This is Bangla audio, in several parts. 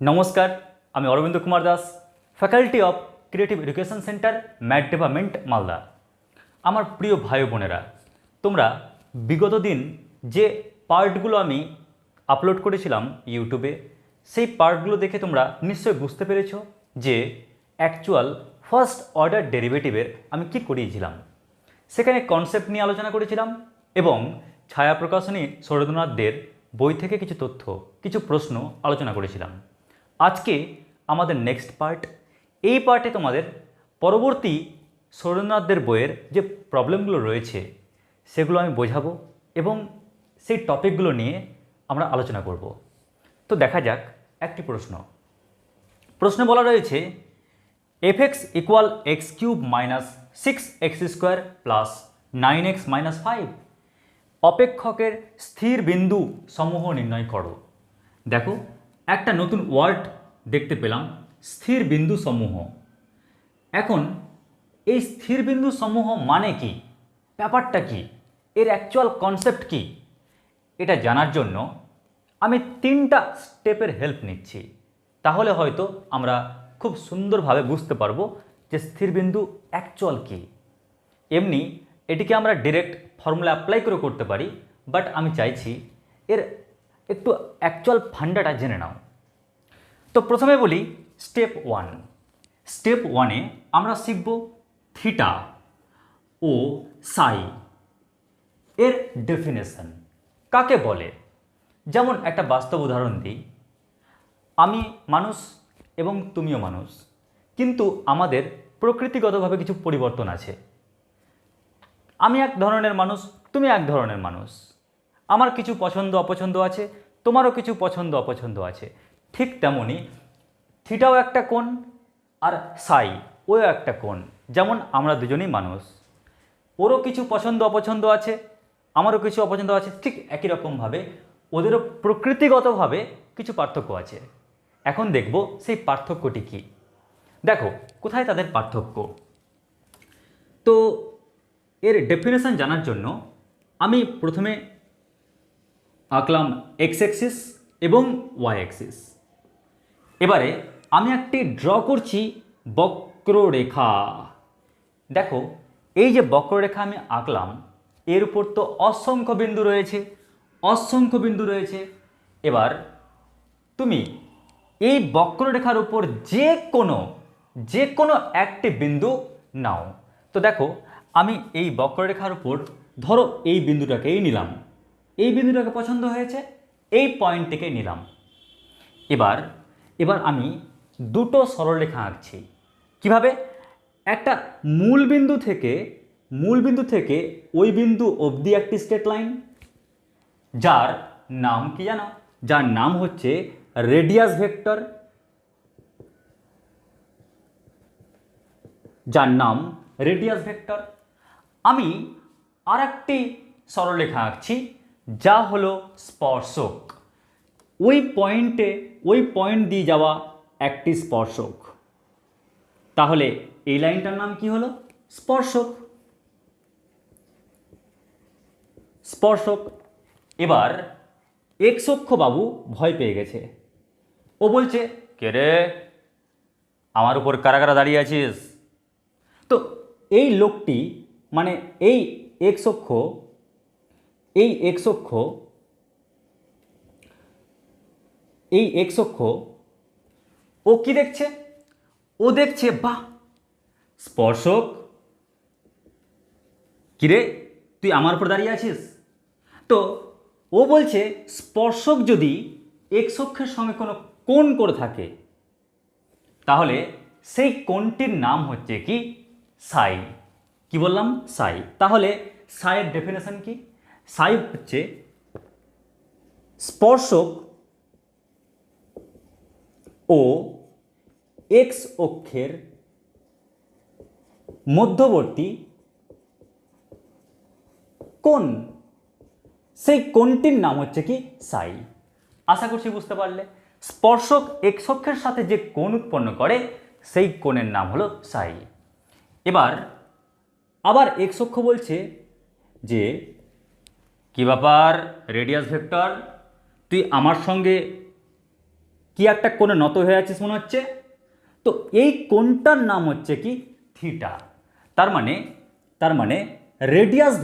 নমস্কার, আমি Arabinda Kumar Das, faculty of creative education centre, math department, Malda. আমার প্রিয় ভাই বোনেরা, তোমরা বিগত দিন যে পার্টগুলো আমি আপলোড করেছিলাম ইউটিউবে, সেই পার্টগুলো দেখে তোমরা নিশ্চয়ই বুঝতে পেরেছো যে অ্যাকচুয়াল ফার্স্ট অর্ডার ডেরিভেটিভের আমি কি করিয়েছিলাম। সেখানে কনসেপ্ট নিয়ে আলোচনা করেছিলাম এবং ছায়া প্রকাশনী সৌরদ্রনাথদের বই থেকে কিছু তথ্য, কিছু প্রশ্ন আলোচনা করেছিলাম। আজকে আমাদের নেক্সট পার্ট। এই পার্টে তোমাদের পরবর্তী সৌরদ্রনাথদের বইয়ের যে প্রবলেমগুলো রয়েছে সেগুলো আমি বোঝাবো এবং সেই টপিকগুলো নিয়ে আমরা আলোচনা করব। তো দেখা যাক একটি প্রশ্নে বলা রয়েছে fx equal x cube minus 6x² plus 9x minus 5 অপেক্ষকের স্থির বিন্দু সমূহ নির্ণয় করো। দেখো, একটা নতুন ওয়ার্ড দেখতে পেলাম, স্থির বিন্দু সমূহ। এখন এই স্থির বিন্দু সমূহ মানে কি, ব্যাপারটা কি, এর অ্যাকচুয়াল কনসেপ্ট কি, এটা জানার জন্য আমি 3টা স্টেপের হেল্প নিচ্ছি। তাহলে হয়তো আমরা খুব সুন্দরভাবে বুঝতে পারবো যে স্থির বিন্দু অ্যাকচুয়াল কি। এমনি এটিকে আমরা ডিরেক্ট ফর্মুলা অ্যাপ্লাই করে করতে পারি, বাট আমি চাইছি এর একটু অ্যাকচুয়াল ফান্ডাটা জেনে নাও। তো প্রথমে বলি স্টেপ 1। স্টেপ 1-এ আমরা শিখব থিটা ও সাই এর ডেফিনেশন কাকে বলে। যেমন একটা বাস্তব উদাহরণ দিই, আমি মানুষ এবং তুমিও মানুষ, কিন্তু আমাদের প্রকৃতিগতভাবে কিছু পরিবর্তন আছে। আমি এক ধরনের মানুষ, তুমি এক ধরনের মানুষ, আমার কিছু পছন্দ অপছন্দ আছে, তোমারও কিছু পছন্দ অপছন্দ আছে। ঠিক তেমনই থিটাও একটা কোণ আর সাই ওও একটা কোণ। যেমন আমরা দুজনেই মানুষ, ওরও কিছু পছন্দ অপছন্দ আছে, আমারও কিছু অপছন্দ আছে, ঠিক একই রকমভাবে ওদেরও প্রকৃতিগতভাবে কিছু পার্থক্য আছে। এখন দেখব সেই পার্থক্যটি কি। দেখো কোথায় তাদের পার্থক্য। তো এর ডেফিনেশন জানার জন্য আমি প্রথমে আঁকলাম এক্স অ্যাক্সিস এবং ওয়াই অ্যাক্সিস। এবারে আমি একটি ড্র করছি বক্ররেখা। দেখো, এই যে বক্ররেখা আমি আঁকলাম, এর উপর তো অসংখ্য বিন্দু রয়েছে, অসংখ্য বিন্দু রয়েছে। এবার তুমি এই বক্ররেখার উপর যে কোনো একটি বিন্দু নাও। তো দেখো, আমি এই বক্ররেখার উপর ধরো এই বিন্দুটাকেই নিলাম, এই বিন্দুটাকে পছন্দ হয়েছে, এই পয়েন্টটিকে নিলাম। এবার আমি দুটো সরলরেখা আঁকছি। কিভাবে? একটা মূল বিন্দু থেকে ওই বিন্দু অবধি একটি স্ট্রেট লাইন, যার নাম কি জানো? যার নাম হচ্ছে রেডিয়াস ভেক্টর, যার নাম রেডিয়াস ভেক্টর। আমি আর একটি সরলরেখা আঁকছি যা হলো স্পর্শক, ওই পয়েন্ট দিয়ে যাওয়া একটি স্পর্শক। তাহলে এই লাইনটার নাম কি হলো? স্পর্শক। এবার এক্স অক্ষ বাবু ভয় পেয়ে গেছে, ও বলছে, কে রে, আমার উপর কারা কারা দাঁড়িয়ে আছিস? তো এই লোকটি, মানে এই এক্স অক্ষ ও কি দেখছে? ও দেখছে, বাহ, স্পর্শক, কিরে তুই আমার উপর দাঁড়িয়ে আছিস। তো ও বলছে স্পর্শক যদি এক্স অক্ষের সঙ্গে কোনো কোণ করে থাকে, তাহলে সেই কোণটির নাম হচ্ছে কি? সাই। কি বললাম? সাই। তাহলে সাইয়ের ডেফিনেশন কি? সাই হচ্ছে স্পর্শক ও এক্স অক্ষের মধ্যবর্তী কোণ, সেই কোণটির নাম হচ্ছে কি? সাই। আশা করছি বুঝতে পারলে। স্পর্শক এক্স অক্ষের সাথে যে কোণ উৎপন্ন করে সেই কোণের নাম হলো সাই। এবার আবার এক্স অক্ষ বলছে যে, কি ব্যাপার রেডিয়াস ভেক্টর, তুই আমার সঙ্গে কি একটা কোণে নত হয়ে আছিস মনে হচ্ছে, তো এই কোণটার নাম হচ্ছে কি থিটা। তার মানে রেডিয়াস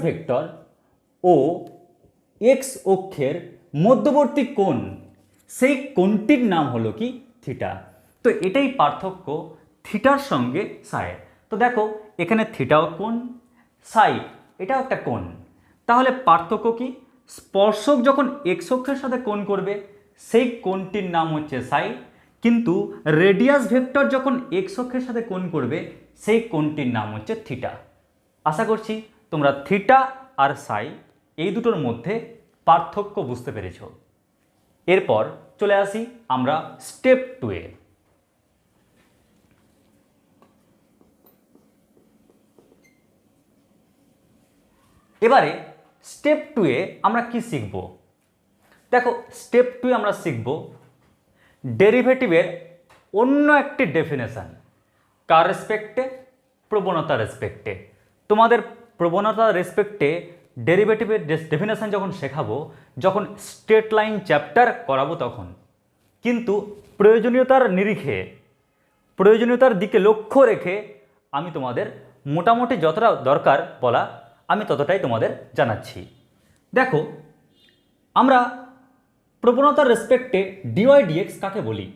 ভেক্টর ও এক্স অক্ষের মধ্যবর্তী কোণ, সেই কোণটির নাম হলো কি থিটা। তো এটাই পার্থক্য থিটার সঙ্গে সাইয়ের। তো দেখো এখানে থিটাও কোণ, সাই এটাও একটা কোণ, তাহলে পার্থক্য কি, স্পর্শক যখন এক্স অক্ষের সাথে কোণ করবে সেই কোণটির নাম হচ্ছে সাই, কিন্তু রেডিয়াস ভেক্টর যখন এক্স অক্ষের সাথে কোণ করবে সেই কোণটির নাম হচ্ছে থিটা। আশা করছি তোমরা থিটা আর সাই এই দুটোর মধ্যে পার্থক্য বুঝতে পেরেছ। এরপর চলে আসি আমরা স্টেপ 2 এ। এবারে স্টেপ 2 এ আমরা কি শিখব, দেখো স্টেপ 2 এ আমরা শিখব ডেরিভেটিভের অন্য একটি ডেফিনেশন। কার রেসপেক্টে, প্রবণতার রেসপেক্টে। তোমাদের প্রবণতার রেসপেক্টে ডেরিভেটিভের ডেফিনেশন যখন শেখাবো, যখন স্ট্রেট লাইন চ্যাপ্টার করাবো তখন, কিন্তু প্রয়োজনীয়তার নিরিখে, প্রয়োজনীয়তার দিকে লক্ষ্য রেখে আমি তোমাদের মোটামুটি যতটা দরকার বলা আমি ততটাই তোমাদের জানাচ্ছি। দেখো আমরা প্রবণতার রেসপেক্টে ডিওয়াই ডিএক্স কাকে বলি,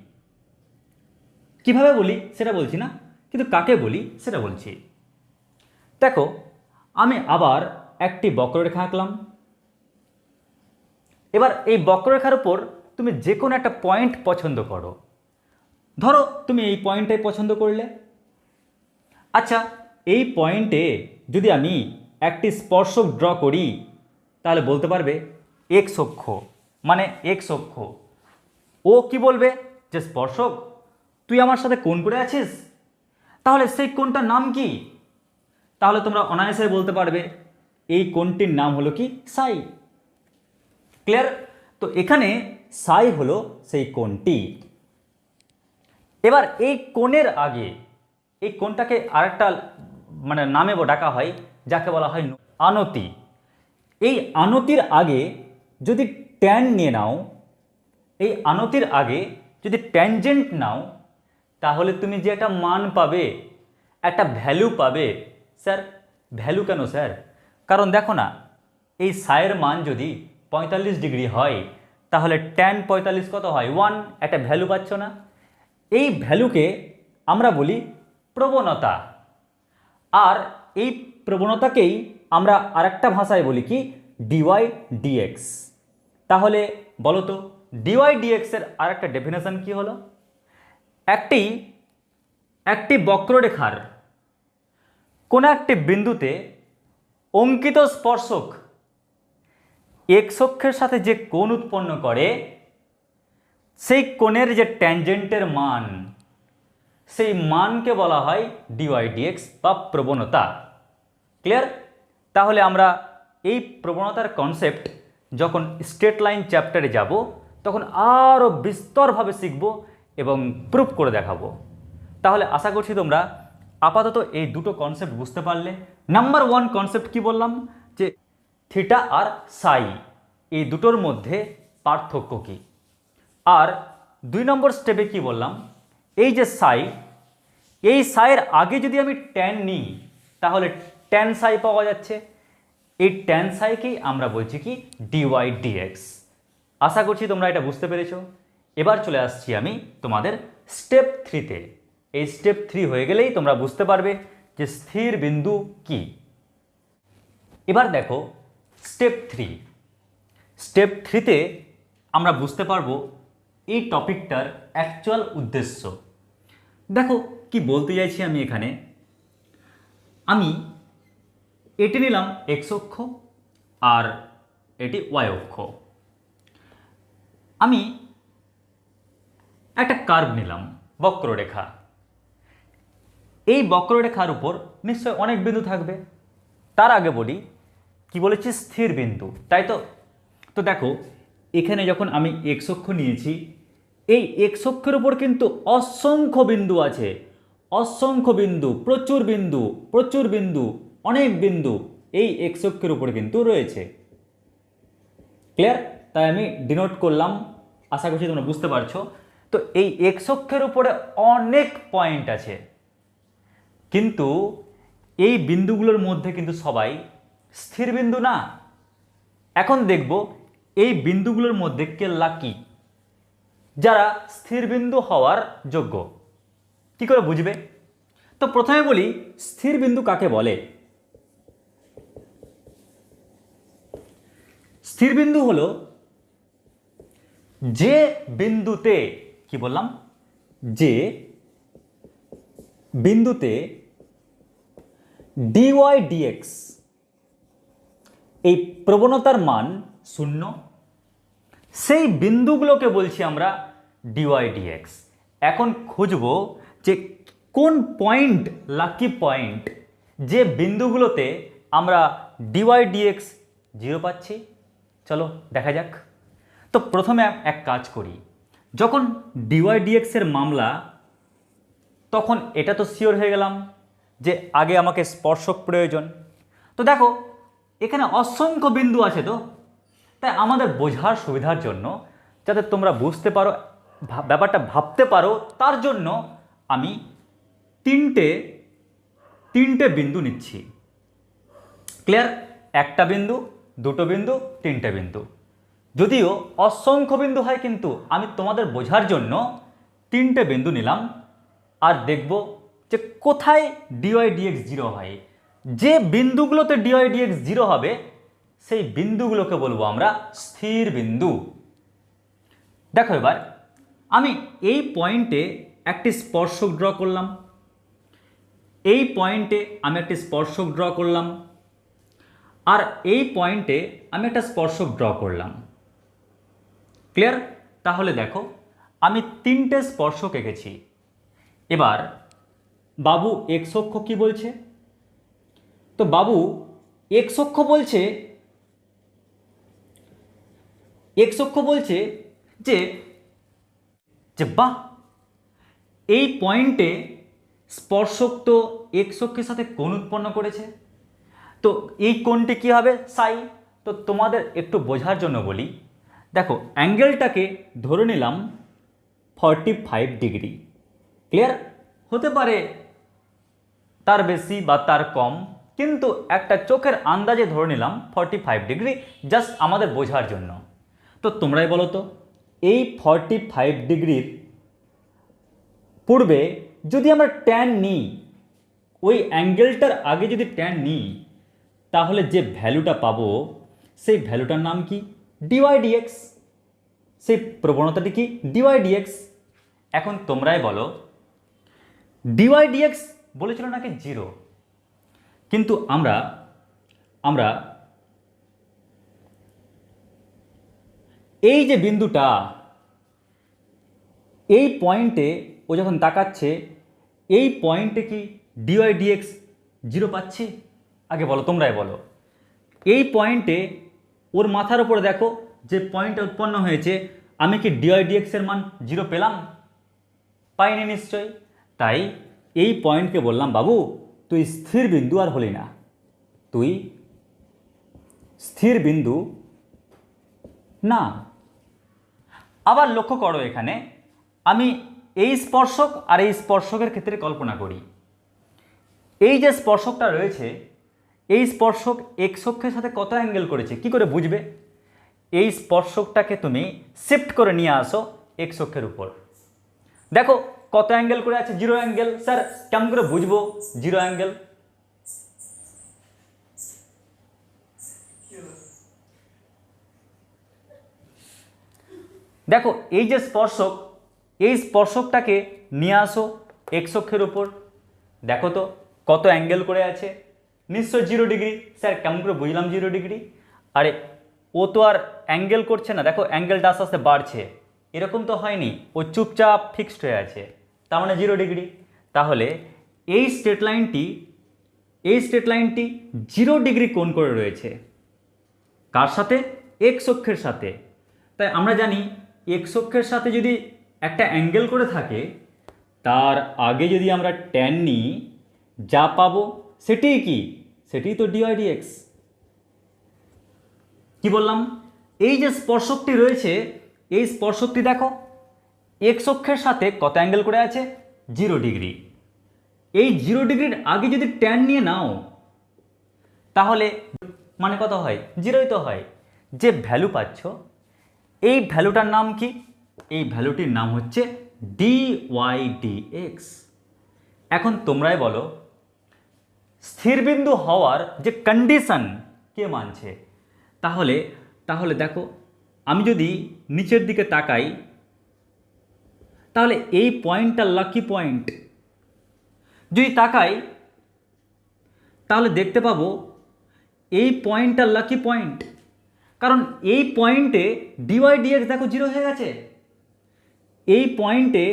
কিভাবে বলি সেটা বলছি না, কিন্তু কাকে বলি সেটা বলছি। দেখো আমি আবার একটি বক্ররেখা আঁকলাম। এবার এই বক্ররেখার উপর তুমি যে কোনো একটা পয়েন্ট পছন্দ করো, ধরো তুমি এই পয়েন্টটাই পছন্দ করলে। আচ্ছা এই পয়েন্টে যদি আমি একটি স্পর্শক ড্র করি তাহলে বলতে পারবে এক্স অক্ষ, মানে এক্স অক্ষ। ও কি বলবে যে স্পর্শক তুই আমার সাথে কোণ করে আছিস, তাহলে সেই কোণটার নাম কি, তাহলে তোমরা অনায়াসে বলতে পারবে এই কোণটির নাম হলো কি সাই। ক্লিয়ার? তো এখানে সাই হলো সেই কোণটি। এবার এই কোণের আগে, এই কোণটাকে আরেকটা মানে নামে ডাকা হয় যাকে বলা হয় আনতি। এই আনতির আগে যদি ট্যান নিয়ে নাও, এই আনতির আগে যদি ট্যানজেন্ট নাও, তাহলে তুমি যে একটা মান পাবে, একটা ভ্যালু পাবে। স্যার ভ্যালু কেন স্যার? কারণ দেখো না, এই সাইয়ের মান যদি 45 ডিগ্রি হয় তাহলে ট্যান 45 কত হয় 1, একটা ভ্যালু পাচ্ছ না। এই ভ্যালুকে আমরা বলি প্রবণতা, আর এই প্রবণতাকেই আমরা আরেকটা ভাষায় বলি কি ডিওয়াই ডিএক্স। তাহলে বলো তো ডিওয়াই ডিএক্স এর আরেকটা ডেফিনেশন কি হলো, একটি বক্ররেখার কোন একটি বিন্দুতে অঙ্কিত স্পর্শক এক্স অক্ষের সাথে যে কোণ উৎপন্ন করে সেই কোণের যে ট্যানজেন্টের মান, সেই মানকে বলা হয় ডিওয়াই ডিএক্স বা প্রবণতা। ক্লিয়ার? তাহলে আমরা এই প্রবণতার কনসেপ্ট যখন স্ট্রেট লাইন চ্যাপ্টারে যাব তখন আরও বিস্তরভাবে শিখব এবং প্রুফ করে দেখাবো। তাহলে আশা করছি তোমরা আপাতত এই দুটো কনসেপ্ট বুঝতে পারলে। নাম্বার 1 কনসেপ্ট কি বললাম, যে থিটা আর সাই এই দুটোর মধ্যে পার্থক্য কী। আর 2 নম্বর স্টেপে কি বললাম, এই যে সাই, এই সাইয়ের আগে যদি আমি ট্যান নিই তাহলে ট্যান সাই পাওয়া যাচ্ছে। এই ট্যান সাইকেই আমরা বলছি কি ডিওয়াই ডিএক্স। আশা করছি তোমরা এটা বুঝতে পেরেছো। এবার চলে আসছি আমি তোমাদের স্টেপ 3-তে। এই স্টেপ 3 হয়ে গেলেই তোমরা বুঝতে পারবে যে স্থির বিন্দু কি। এবার দেখো স্টেপ 3। স্টেপ 3-তে আমরা বুঝতে পারবো এই টপিকটার অ্যাকচুয়াল উদ্দেশ্য। দেখো কি বলতে চাইছি আমি এখানে, আমি এটি নিলাম এক্স অক্ষ আর এটি ওয়াই অক্ষ। আমি একটা কার্ভ নিলাম, বক্ররেখা। এই বক্ররেখার উপর নিশ্চয় অনেক বিন্দু থাকবে। তার আগে বলি কি বলেছি, স্থির বিন্দু, তাই তো? তো দেখো এখানে যখন আমি এক্স অক্ষ নিয়েছি, এই এক্স অক্ষের উপর কিন্তু অসংখ্য বিন্দু আছে, অসংখ্য বিন্দু, প্রচুর বিন্দু, প্রচুর বিন্দু, অনেক বিন্দু এই এক্স অক্ষের উপর কিন্তু রয়েছে। ক্লিয়ার? তাই আমি ডিনোট করলাম, আশা করছি তোমরা বুঝতে পারছো। তো এই এক্স অক্ষের উপরে অনেক পয়েন্ট আছে, কিন্তু এই বিন্দুগুলোর মধ্যে কিন্তু সবাই স্থির বিন্দু না। এখন দেখব এই বিন্দুগুলোর মধ্যে কে লাকি, যারা স্থির বিন্দু হওয়ার যোগ্য। কি করে বুঝবে? তো প্রথমে বলি স্থির বিন্দু কাকে বলে। স্থির বিন্দু হলো যে বিন্দুতে, কি বললাম, যে বিন্দুতে ডিওয়াই ডিএক্স এই প্রবণতার মান 0, সেই বিন্দুগুলোকে বলছি আমরা ডিওয়াই ডিএক্স। এখন খুঁজব যে কোন পয়েন্ট, লাকি পয়েন্ট, যে বিন্দুগুলোতে আমরা ডিওয়াই ডিএক্স 0 পাচ্ছি। চলো দেখা যাক। তো প্রথমে এক কাজ করি, যখন ডিওয়াই ডিএক্স এর মামলা, তখন এটা তো শিওর হয়ে গেলাম যে আগে আমাকে স্পর্শক প্রয়োজন। তো দেখো এখানে অসংখ্য বিন্দু আছে, তো তাই আমাদের বোঝার সুবিধার জন্য, যাতে তোমরা বুঝতে পারো, ব্যাপারটা ভাবতে পারো, তার জন্য আমি তিনটে বিন্দু নিচ্ছি। ক্লিয়ার? একটা বিন্দু, দুটো বিন্দু, তিনটে বিন্দু। যদিও অসংখ্য বিন্দু হয়, কিন্তু আমি তোমাদের বোঝার জন্য তিনটে বিন্দু নিলাম। আর দেখব যে কোথায় ডিওয়াই ডিএক্স 0 হয়। যে বিন্দুগুলোতে ডিওয়াই ডিএক্স 0 হবে, সেই বিন্দুগুলোকে বলবো আমরা স্থির বিন্দু। দেখো এবার আমি এই পয়েন্টে একটি স্পর্শক ড্র করলাম, এই পয়েন্টে আমি একটি স্পর্শক ড্র করলাম, আর এই পয়েন্টে আমি একটা স্পর্শক ড্র করলাম। ক্লিয়ার? তাহলে দেখো আমি তিনটে স্পর্শক এঁকেছি। এবার বাবু এক্স অক্ষ কি বলছে? তো বাবু এক্স অক্ষ বলছে, যে বাহ, এই পয়েন্টে স্পর্শক তো এক্স অক্ষের সাথে কোণ উৎপন্ন করেছে, তো এই কোণটি কি হবে? সাই। তো তোমাদের একটু বোঝার জন্য বলি, দেখো অ্যাঙ্গেলটাকে ধরে নিলাম 45 ডিগ্রি। ক্লিয়ার? হতে পারে তার বেশি বা তার কম, কিন্তু একটা চোখের আন্দাজে ধরে নিলাম 45 ডিগ্রি, জাস্ট আমাদের বোঝার জন্য। তো তোমরাই বলো তো, এই 45 ডিগ্রির পূর্বে যদি আমরা ট্যান নিই, ওই অ্যাঙ্গেলটার আগে যদি ট্যান নিই, তাহলে যে ভ্যালুটা পাবো, সেই ভ্যালুটার নাম কি? DY DX. সেই প্রবণতাটি কি? DY DX. এখন তোমরাই বলো, ডিওয়াই ডিএক্স বলেছিল নাকি 0, কিন্তু আমরা এই যে বিন্দুটা, এই পয়েন্টে ও যখন তাকাচ্ছে, এই পয়েন্টে কি ডিওয়াই ডিএক্স 0 পাচ্ছি? আগে বলো, তোমরাই বলো। এই পয়েন্টে ওর মাথার উপরে দেখো যে পয়েন্টটা উৎপন্ন হয়েছে, আমি কি ডিওয়াই ডিএক্স এর মান 0 পেলাম? পাইনি নিশ্চয়ই। তাই এই পয়েন্টকে বললাম, বাবু তুই স্থির বিন্দু আর হলি না, তুই স্থির বিন্দু না। আবার লক্ষ্য করো, এখানে আমি এই স্পর্শক আর এই স্পর্শকের ক্ষেত্রে কল্পনা করি, এই যে স্পর্শকটা রয়েছে, এই স্পর্শক এক্স অক্ষের সাথে কত অ্যাঙ্গেল করেছে, কি করে বুঝবে? এই স্পর্শকটাকে তুমি শিফট করে নিয়ে আসো এক্স অক্ষের উপর, দেখো কত অ্যাঙ্গেল করে আছে? 0 অ্যাঙ্গেল। স্যার কেমন করে বুঝবো 0 অ্যাঙ্গেল? দেখো এই যে স্পর্শক, এই স্পর্শকটাকে নিয়ে আসো এক্স অক্ষের উপর, দেখো তো কত অ্যাঙ্গেল করে আছে? নিশ্চয় 0 ডিগ্রি। স্যার কেমন করে বুঝলাম 0 ডিগ্রি? আরে ও তো আর অ্যাঙ্গেল করছে না, দেখো অ্যাঙ্গেলটা আস্তে আস্তে বাড়ছে, এরকম তো হয়নি, ও চুপচাপ ফিক্সড হয়ে আছে, তার মানে 0 ডিগ্রি। তাহলে এই স্ট্রেট লাইনটি 0 ডিগ্রি কোণ করে রয়েছে, কার সাথে? এক্স অক্ষের সাথে। তাই আমরা জানি এক্স অক্ষের সাথে যদি একটা অ্যাঙ্গেল করে থাকে, তার আগে যদি আমরা ট্যান নিই, যা পাবো সেটিই কি? সেটিই তো ডিওয়াই ডিএক্স। কি বললাম? এই যে স্পর্শকটি রয়েছে, এই স্পর্শকটি দেখো এক্স অক্ষের সাথে কত অ্যাঙ্গেল করে আছে, 0 ডিগ্রি। এই 0 ডিগ্রির আগে যদি ট্যান নিয়ে নাও তাহলে মানে কত হয়, 0ই তো হয়। যে ভ্যালু পাচ্ছ এই ভ্যালুটার নাম কি, এই ভ্যালুটির নাম হচ্ছে dydx। এখন তোমরাই বলো স্থিরবিন্দু হওয়ার যে কন্ডিশন কে মানছে? তাহলে তাহলে দেখো আমি যদি নিচের দিকে তাকাই তাহলে এই পয়েন্টটা লাকি পয়েন্ট। যদি তাকাই তাহলে দেখতে পাবো এই পয়েন্টটা লাকি পয়েন্ট, কারণ এই পয়েন্টে dydx দেখো 0 হয়ে গেছে, এই পয়েন্টে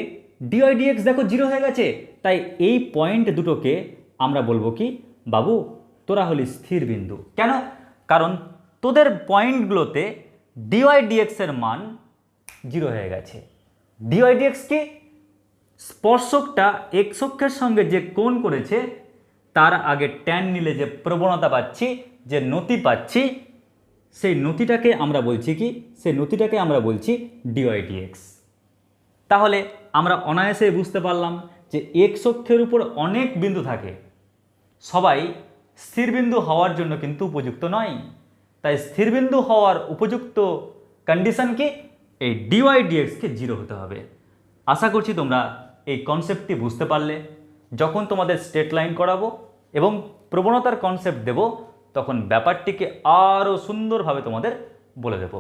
dydx দেখো 0 হয়ে গেছে। তাই এই পয়েন্ট দুটোকে আমরা বলবো কি, বাবু তোরা হলি স্থির বিন্দু। কেন? কারণ তোদের পয়েন্টগুলোতে dydx এর মান 0 হয়ে গেছে। dydx কি? স্পর্শকটা এক্স অক্ষের সঙ্গে যে কোণ করেছে তার আগে ট্যান নিলে যে প্রবণতা পাচ্ছি, যে নতি পাচ্ছি, সেই নতিটাকে আমরা বলছি কি, সেই নতিটাকে আমরা বলছি dydx। তাহলে আমরা অনায়াসে বুঝতে পারলাম যে এক্স অক্ষের উপর অনেক বিন্দু থাকে, সবাই স্থিরবিন্দু হওয়ার জন্য কিন্তু উপযুক্ত নয়। তাই স্থিরবিন্দু হওয়ার উপযুক্ত কন্ডিশন কি, এই dydx-কে 0 হতে হবে। আশা করছি তোমরা এই কনসেপ্টটি বুঝতে পারলে। যখন তোমাদের স্ট্রেট লাইন করাবো এবং প্রবণতার কনসেপ্ট দেব তখন ব্যাপারটিকে আরও সুন্দরভাবে তোমাদের বলে দেব।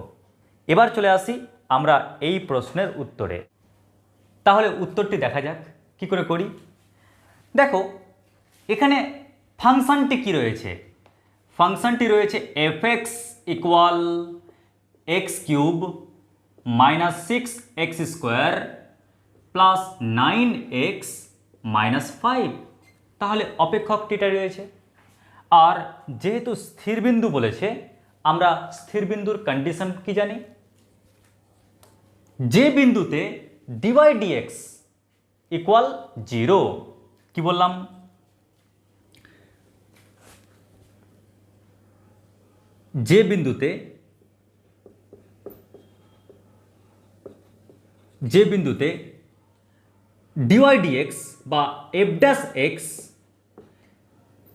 এবার চলে আসি আমরা এই প্রশ্নের উত্তরে। তাহলে উত্তরটি দেখা যাক কি করে করি। দেখো এখানে ফাংশনটি কি রয়েছে, ফাংশনটি রয়েছে fx equal x³ minus 6x² plus 9x minus 5। তাহলে অপেক্ষকটিটা রয়েছে। আর যেহেতু স্থিরবিন্দু বলেছে, আমরা স্থিরবিন্দুর কন্ডিশন কি জানি, যে বিন্দুতে dydx ইকুয়াল 0, কি বললাম, যে বিন্দুতে dydx বা f'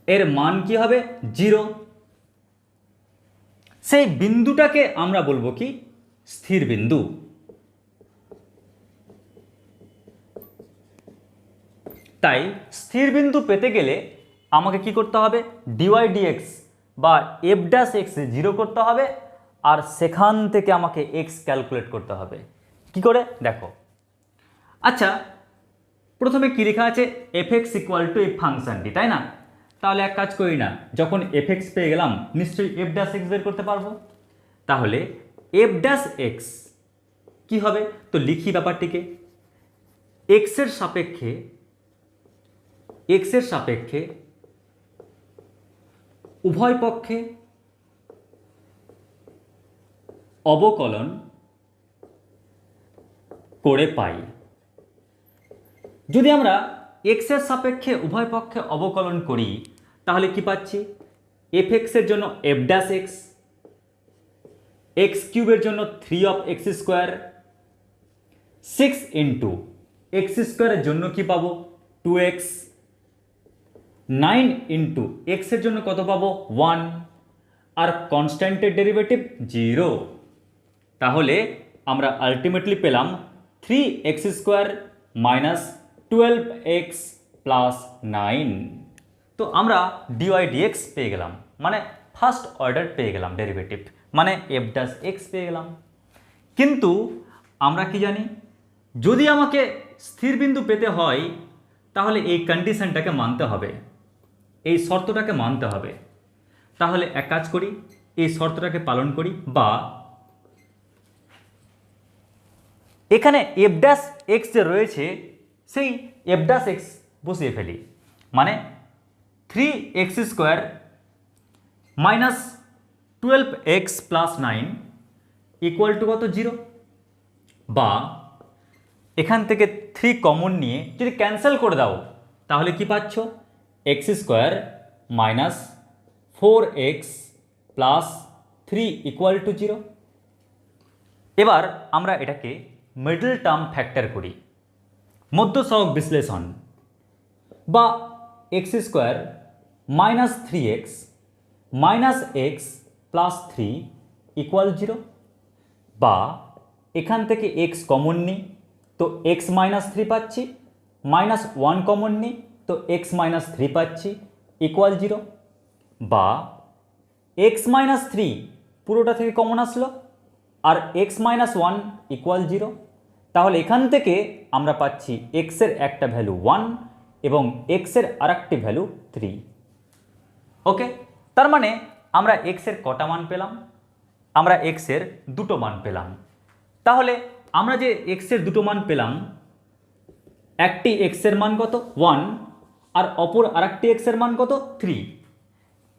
এর মান কি হবে, 0, সেই বিন্দুটাকে আমরা বলবো কি, স্থির বিন্দু। তাই স্থির বিন্দু পেতে গেলে আমাকে কি করতে হবে, dydx বা f' 0 করতে হবে, আর সেখান থেকে আমাকে x ক্যালকুলেট করতে হবে। কি করে দেখো, আচ্ছা প্রথমে কি লেখা আছে, fx ইকুয়াল টু এই ফাংশনটি, তাই না? তাহলে এক কাজ করি না, যখন fx পেয়ে গেলাম নিশ্চয়ই f' বের করতে পারবো। তাহলে f' কি হবে, তো লিখি ব্যাপারটিকে, x এর সাপেক্ষে উভয় পক্ষে অবকলন করে পাই। যদি আমরা x এর সাপেক্ষে উভয় পক্ষে অবকলন করি তাহলে কি পাচ্ছি, fx এর জন্য f', x³ এর জন্য 3x², 6 ইন্টু x² এর জন্য কি পাবো, 2x, 9 ইন্টু x এর জন্য কত পাবো, 1, আর কনস্ট্যান্টের ডেরিভেটিভ 0। তাহলে আমরা আলটিমেটলি পেলাম 3x² মাইনাস 12x প্লাস 9। তো আমরা dydx পেয়ে গেলাম, মানে ফার্স্ট অর্ডার পেয়ে গেলাম ডেরিভেটিভ, মানে f' পেয়ে গেলাম। কিন্তু আমরা কি জানি, যদি আমাকে স্থির বিন্দু পেতে হয় তাহলে এই কন্ডিশনটাকে মানতে হবে, এই শর্তটাকে মানতে হবে। তাহলে এক কাজ করি, এই শর্তটাকে পালন করি, বা এখানে f' যে রয়েছে সেই f' বসিয়ে ফেলি, মানে 3x² minus 12x plus 9 equal to কত, 0, বা এখান থেকে 3 কমন নিয়ে যদি ক্যান্সেল করে দাও তাহলে কি পাচ্ছ, x² minus 4x plus 3 equal to 0। এবার আমরা এটাকে মিডল টার্ম ফ্যাক্টর করি, মধ্য সহগ বিশ্লেষণ, বা x square minus 3x minus x plus 3 equal 0, বা এখান থেকে x কমন নিই তো x মাইনাস 3 পাচ্ছি, মাইনাস 1 কমন নিই তো x মাইনাস 3 পাচ্ছি ইকুয়াল 0, বা x মাইনাস 3 পুরোটা থেকে কমন আসলো আর x মাইনাস 1 ইকুয়াল 0, তাহলে এখান থেকে আমরা পাচ্ছি x এর একটা ভ্যালু 1 এবং x এর আরেকটি ভ্যালু 3। ওকে, তার মানে আমরা x এর কটা মান পেলাম? আমরা x এর দুটো মান পেলাম। তাহলে আমরা যে x এর দুটো মান পেলাম, একটি x এর মান কত 1 আর অপর আরেকটি x এর মান কত 3।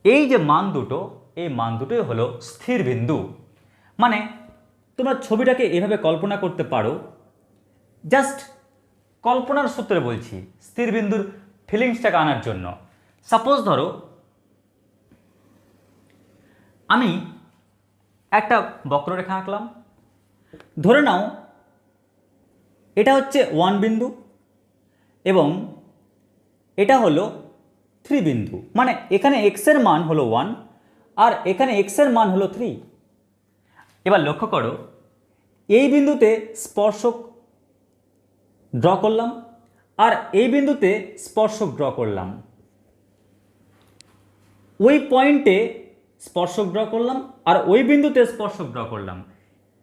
এই যে মান দুটো, এই মান দুটোই হলো স্থির বিন্দু। মানে তোমরা ছবিটাকে এভাবে কল্পনা করতে পারো, জাস্ট কল্পনার সূত্রে বলছি স্থির বিন্দুর ফিলিংসটাকে আনার জন্য। সাপোজ ধরো আমি একটা বক্ররেখা আঁকলাম, ধরে নাও এটা হচ্ছে 1 বিন্দু এবং এটা হলো 3 বিন্দু, মানে এখানে x এর মান হলো 1 আর এখানে x এর মান হলো 3। এবার লক্ষ্য করো, এই বিন্দুতে স্পর্শক ড্র করলাম আর এই বিন্দুতে স্পর্শক ড্র করলাম, ওই পয়েন্টে স্পর্শক ড্র করলাম আর ওই বিন্দুতে স্পর্শক ড্র করলাম।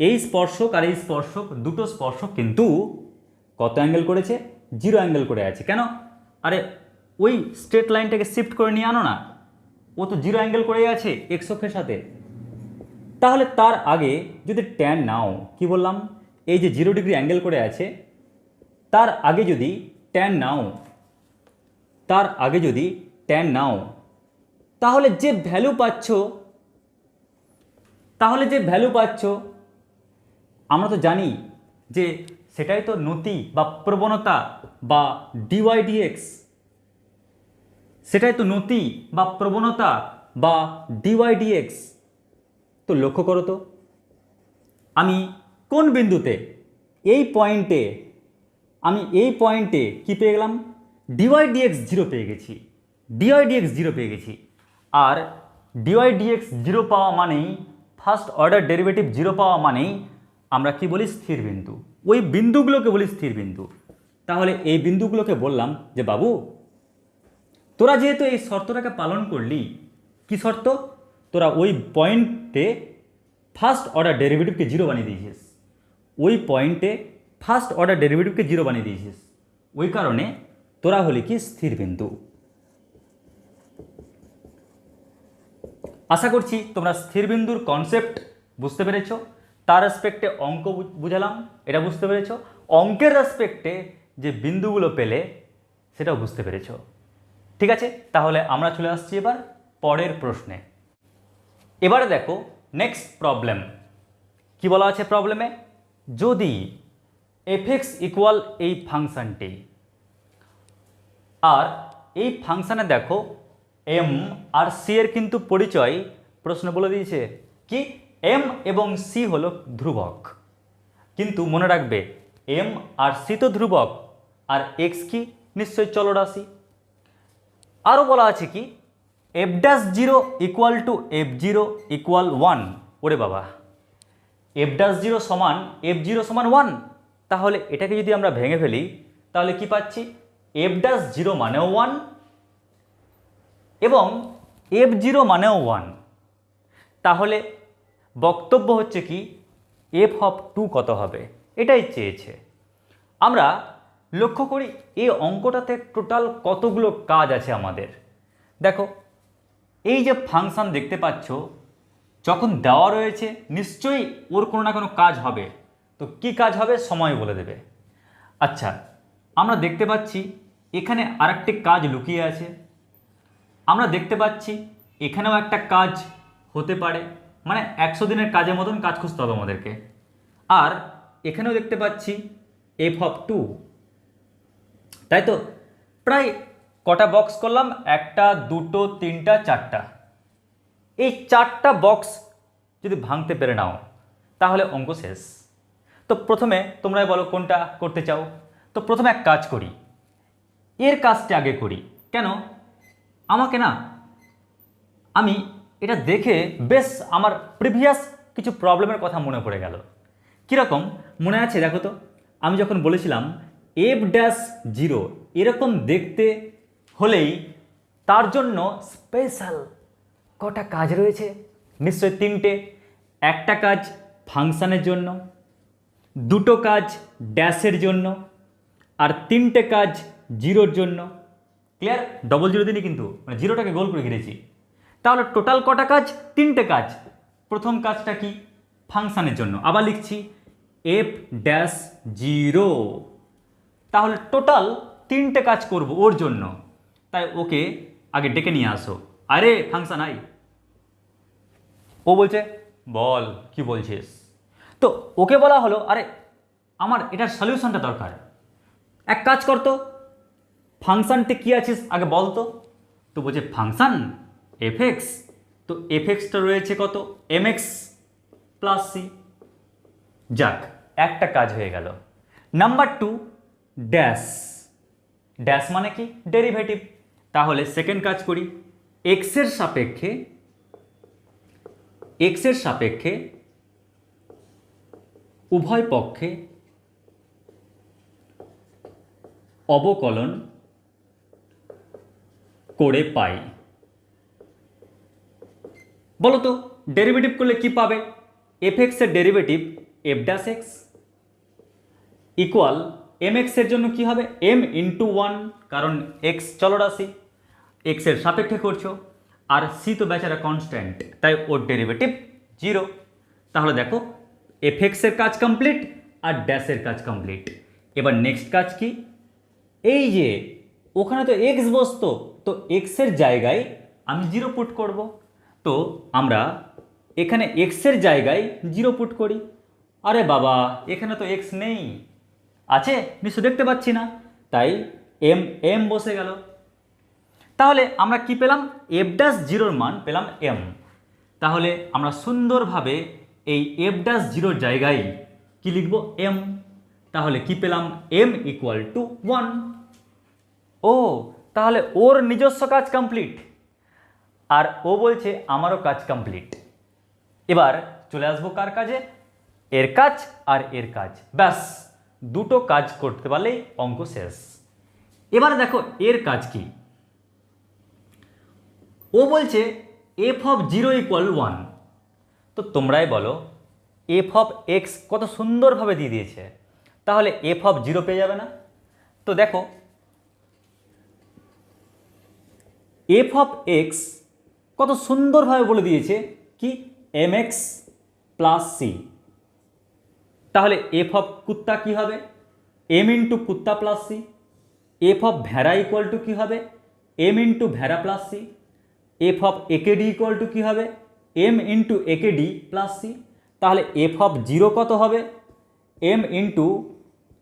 এই স্পর্শক আর এই স্পর্শক, দুটো স্পর্শক কিন্তু কত অ্যাঙ্গেল করেছে? 0 অ্যাঙ্গেল করে আছে। কেন? আরে ওই স্ট্রেট লাইনটাকে শিফট করে নিয়ে আনো না, ও তো 0 অ্যাঙ্গেল করে আছে x অক্ষের সাথে। তাহলে তার আগে যদি ট্যান নাও, কি বললাম, এই যে 0 ডিগ্রি অ্যাঙ্গেল করে আছে, তার আগে যদি ট্যান নাও, তাহলে যে ভ্যালু পাচ্ছ, আমরা তো জানি যে সেটাই তো নতি বা প্রবণতা বা ডিওয়াই ডিএক্স, সেটাই তো নতি বা প্রবণতা বা ডিওয়াই ডিএক্স। তো লক্ষ্য করো তো, আমি কোন বিন্দুতে, এই পয়েন্টে কি পেয়ে গেলাম? ডিওয়াই ডিএক্স 0 পেয়ে গেছি। আর ডিওয়াই ডিএক্স 0 পাওয়া মানেই, ফার্স্ট অর্ডার ডেরিভেটিভ 0 পাওয়া মানেই আমরা কি বলি? স্থির বিন্দু। ওই বিন্দুগুলোকে বলি স্থির বিন্দু। তাহলে এই বিন্দুগুলোকে বললাম যে বাবু, তোরা যেহেতু এই শর্তটাকে পালন করলি, কি শর্ত? তোরা ওই পয়েন্টে ফার্স্ট অর্ডার ডেরিভেটিভকে 0 বানিয়ে দিয়েছিস, ওই কারণে তোরা হলি কি? স্থির বিন্দু। আশা করছি তোমরা স্থির বিন্দুর কনসেপ্ট বুঝতে পেরেছো। তার রেসপেক্টে অঙ্ক বুঝালাম, এটা বুঝতে পেরেছো। অঙ্কের রেসপেক্টে যে বিন্দুগুলো পেলে সেটাও বুঝতে পেরেছো। ঠিক আছে, তাহলে আমরা চলে আসছি এবার পরের প্রশ্নে। এবারে দেখো নেক্সট প্রবলেম কি বলা আছে প্রবলেমে, যদি এফএক্স ইকুয়াল এই ফাংশনটি, আর এই ফাংশনে দেখো এম আর সি এর কিন্তু পরিচয় প্রশ্ন বলে দিয়েছে কি, এম এবং সি হলো ধ্রুবক। কিন্তু মনে রাখবে এম আর সি তো ধ্রুবক, আর এক্স কি? নিশ্চয়ই চলরাশি। আরও বলা আছে কি, f'0 equal to f0 equal 1। ওরে বাবা, f'0 সমান f0 সমান 1, তাহলে এটাকে যদি আমরা ভেঙে ফেলি তাহলে কি পাচ্ছি? f'0 মানেও 1 এবং f0 মানেও 1। তাহলে বক্তব্য হচ্ছে কি, f(2) কত হবে? এটাই চেয়েছে। আমরা লক্ষ্য করি এই অঙ্কটাতে টোটাল কতগুলো কাজ আছে আমাদের। দেখো, এই যে ফাংশন দেখতে পাচ্ছ, যখন দেওয়া রয়েছে নিশ্চয়ই ওর কোনো না কোনো কাজ হবে। তো কি কাজ হবে সময় বলে দেবে। আচ্ছা, আমরা দেখতে পাচ্ছি এখানে আরেকটি কাজ লুকিয়ে আছে। আমরা দেখতে পাচ্ছি এখানেও একটা কাজ হতে পারে, মানে 100 দিনের কাজের মতন কাজ খুঁজতে হবে আমাদেরকে। আর এখানেও দেখতে পাচ্ছি f(2), তাই তো? প্রায় কটা বক্স করলাম? 1টা 2টো 3টা 4টা। এই 4টা বক্স যদি ভাঙতে পেরে নাও তাহলে অঙ্ক শেষ। তো প্রথমে তোমরাই বলো কোনটা করতে চাও। তো প্রথমে এক কাজ করি, এর কাজটা আগে করি। কেন? আমাকে না, আমি এটা দেখে বেশ আমার প্রিভিয়াস কিছু প্রবলেমের কথা মনে পড়ে গেল। কীরকম মনে আছে দেখো তো, আমি যখন বলেছিলাম f'0 এরকম দেখতে হলেই তার জন্য স্পেশাল কটা কাজ রয়েছে, নিশ্চয়ই তিনটে। একটা কাজ ফাংশানের জন্য, দুটো কাজ ড্যাশের জন্য, আর তিনটে কাজ জিরোর জন্য। ক্লিয়ার? ডবল জিরো দিনই কিন্তু মানে জিরোটাকে গোল করে ঘিরেছি। তাহলে টোটাল কটা কাজ? তিনটে কাজ। প্রথম কাজটা কি? ফাংশানের জন্য। আবার লিখছি f'0। তাহলে টোটাল তিনটে কাজ করব ওর জন্য। তাই ওকে আগে ডেকে নিয়ে আসো। আরে ফাংশন আই। ও বলছে বল কি বলছিস। তো ওকে বলা হলো আরে আমার এটার সলিউশনটা দরকার। এক কাজ করতো, ফাংশনটি কী আছিস আগে বলতো। তো বলছে ফাংশন এফএক্স। তো এফএক্সটা রয়েছে কত? mx plus C. যাক, একটা কাজ হয়ে গেল। Number 2 dash. ড্যাশ মানে কি? ডেরিভেটিভ। তাহলে সেকেন্ড কাজ করি, এক্সের সাপেক্ষে উভয় পক্ষে অবকলন করে পাই। বলো তো ডেরিভেটিভ করলে কি পাবে? এফএক্স এর derivative F dash x equal mx এর জন্য কি হবে? m ইন্টু 1, কারণ x চলরাশি, x এর সাপেক্ষে করছো, আর c তো বেচারা কনস্ট্যান্ট, তাই ওর ডেরিভেটিভ 0। তাহলে দেখো এফএক্স এর কাজ কমপ্লিট আর ড্যাশের কাজ কমপ্লিট। এবার নেক্সট কাজ কি? এই যে ওখানে তো x বসতো, তো x এর জায়গায় আমি 0 পুট করব। তো আমরা এখানে x এর জায়গায় 0 পুট করি। আরে বাবা, এখানে তো x নেই, আছে নিশ্চয় দেখতে পাচ্ছি না, তাই m বসে গেল। তাহলে আমরা কি পেলাম? f'0 মান পেলাম m। তাহলে আমরা সুন্দরভাবে এই f'0 জায়গায় কি লিখব? m। তাহলে কি পেলাম? m equal to 1। ও তাহলে ওর নিজস্ব কাজ কমপ্লিট, আর ও বলছে আমারও কাজ কমপ্লিট। এবার চলে আসবো কার কাজে? এর কাজ আর এর কাজ। ব্যাস, দুটো কাজ করতে পারলেই অঙ্ক শেষ। এবার দেখো এর কাজ কি। ও বলছে f'0 ইকুয়াল 1। তো তোমরাই বলো f(x) কত সুন্দরভাবে দিয়ে দিয়েছে, তাহলে f(0) পেয়ে যাবে না? তো দেখো f(x) কত সুন্দরভাবে বলে দিয়েছে কি? mx plus C. তাহলে f অফ কুত্তা কি হবে? m ইন্টু কুত্তা প্লাস সি। f অফ ভেড়া ইকুয়াল টু কি হবে? m ইন্টু ভেড়া প্লাস সি। f অফ একেডি ইকুয়াল টু কি হবে? m ইন্টু একেডি প্লাস সি। তাহলে f অফ 0 কত হবে? m into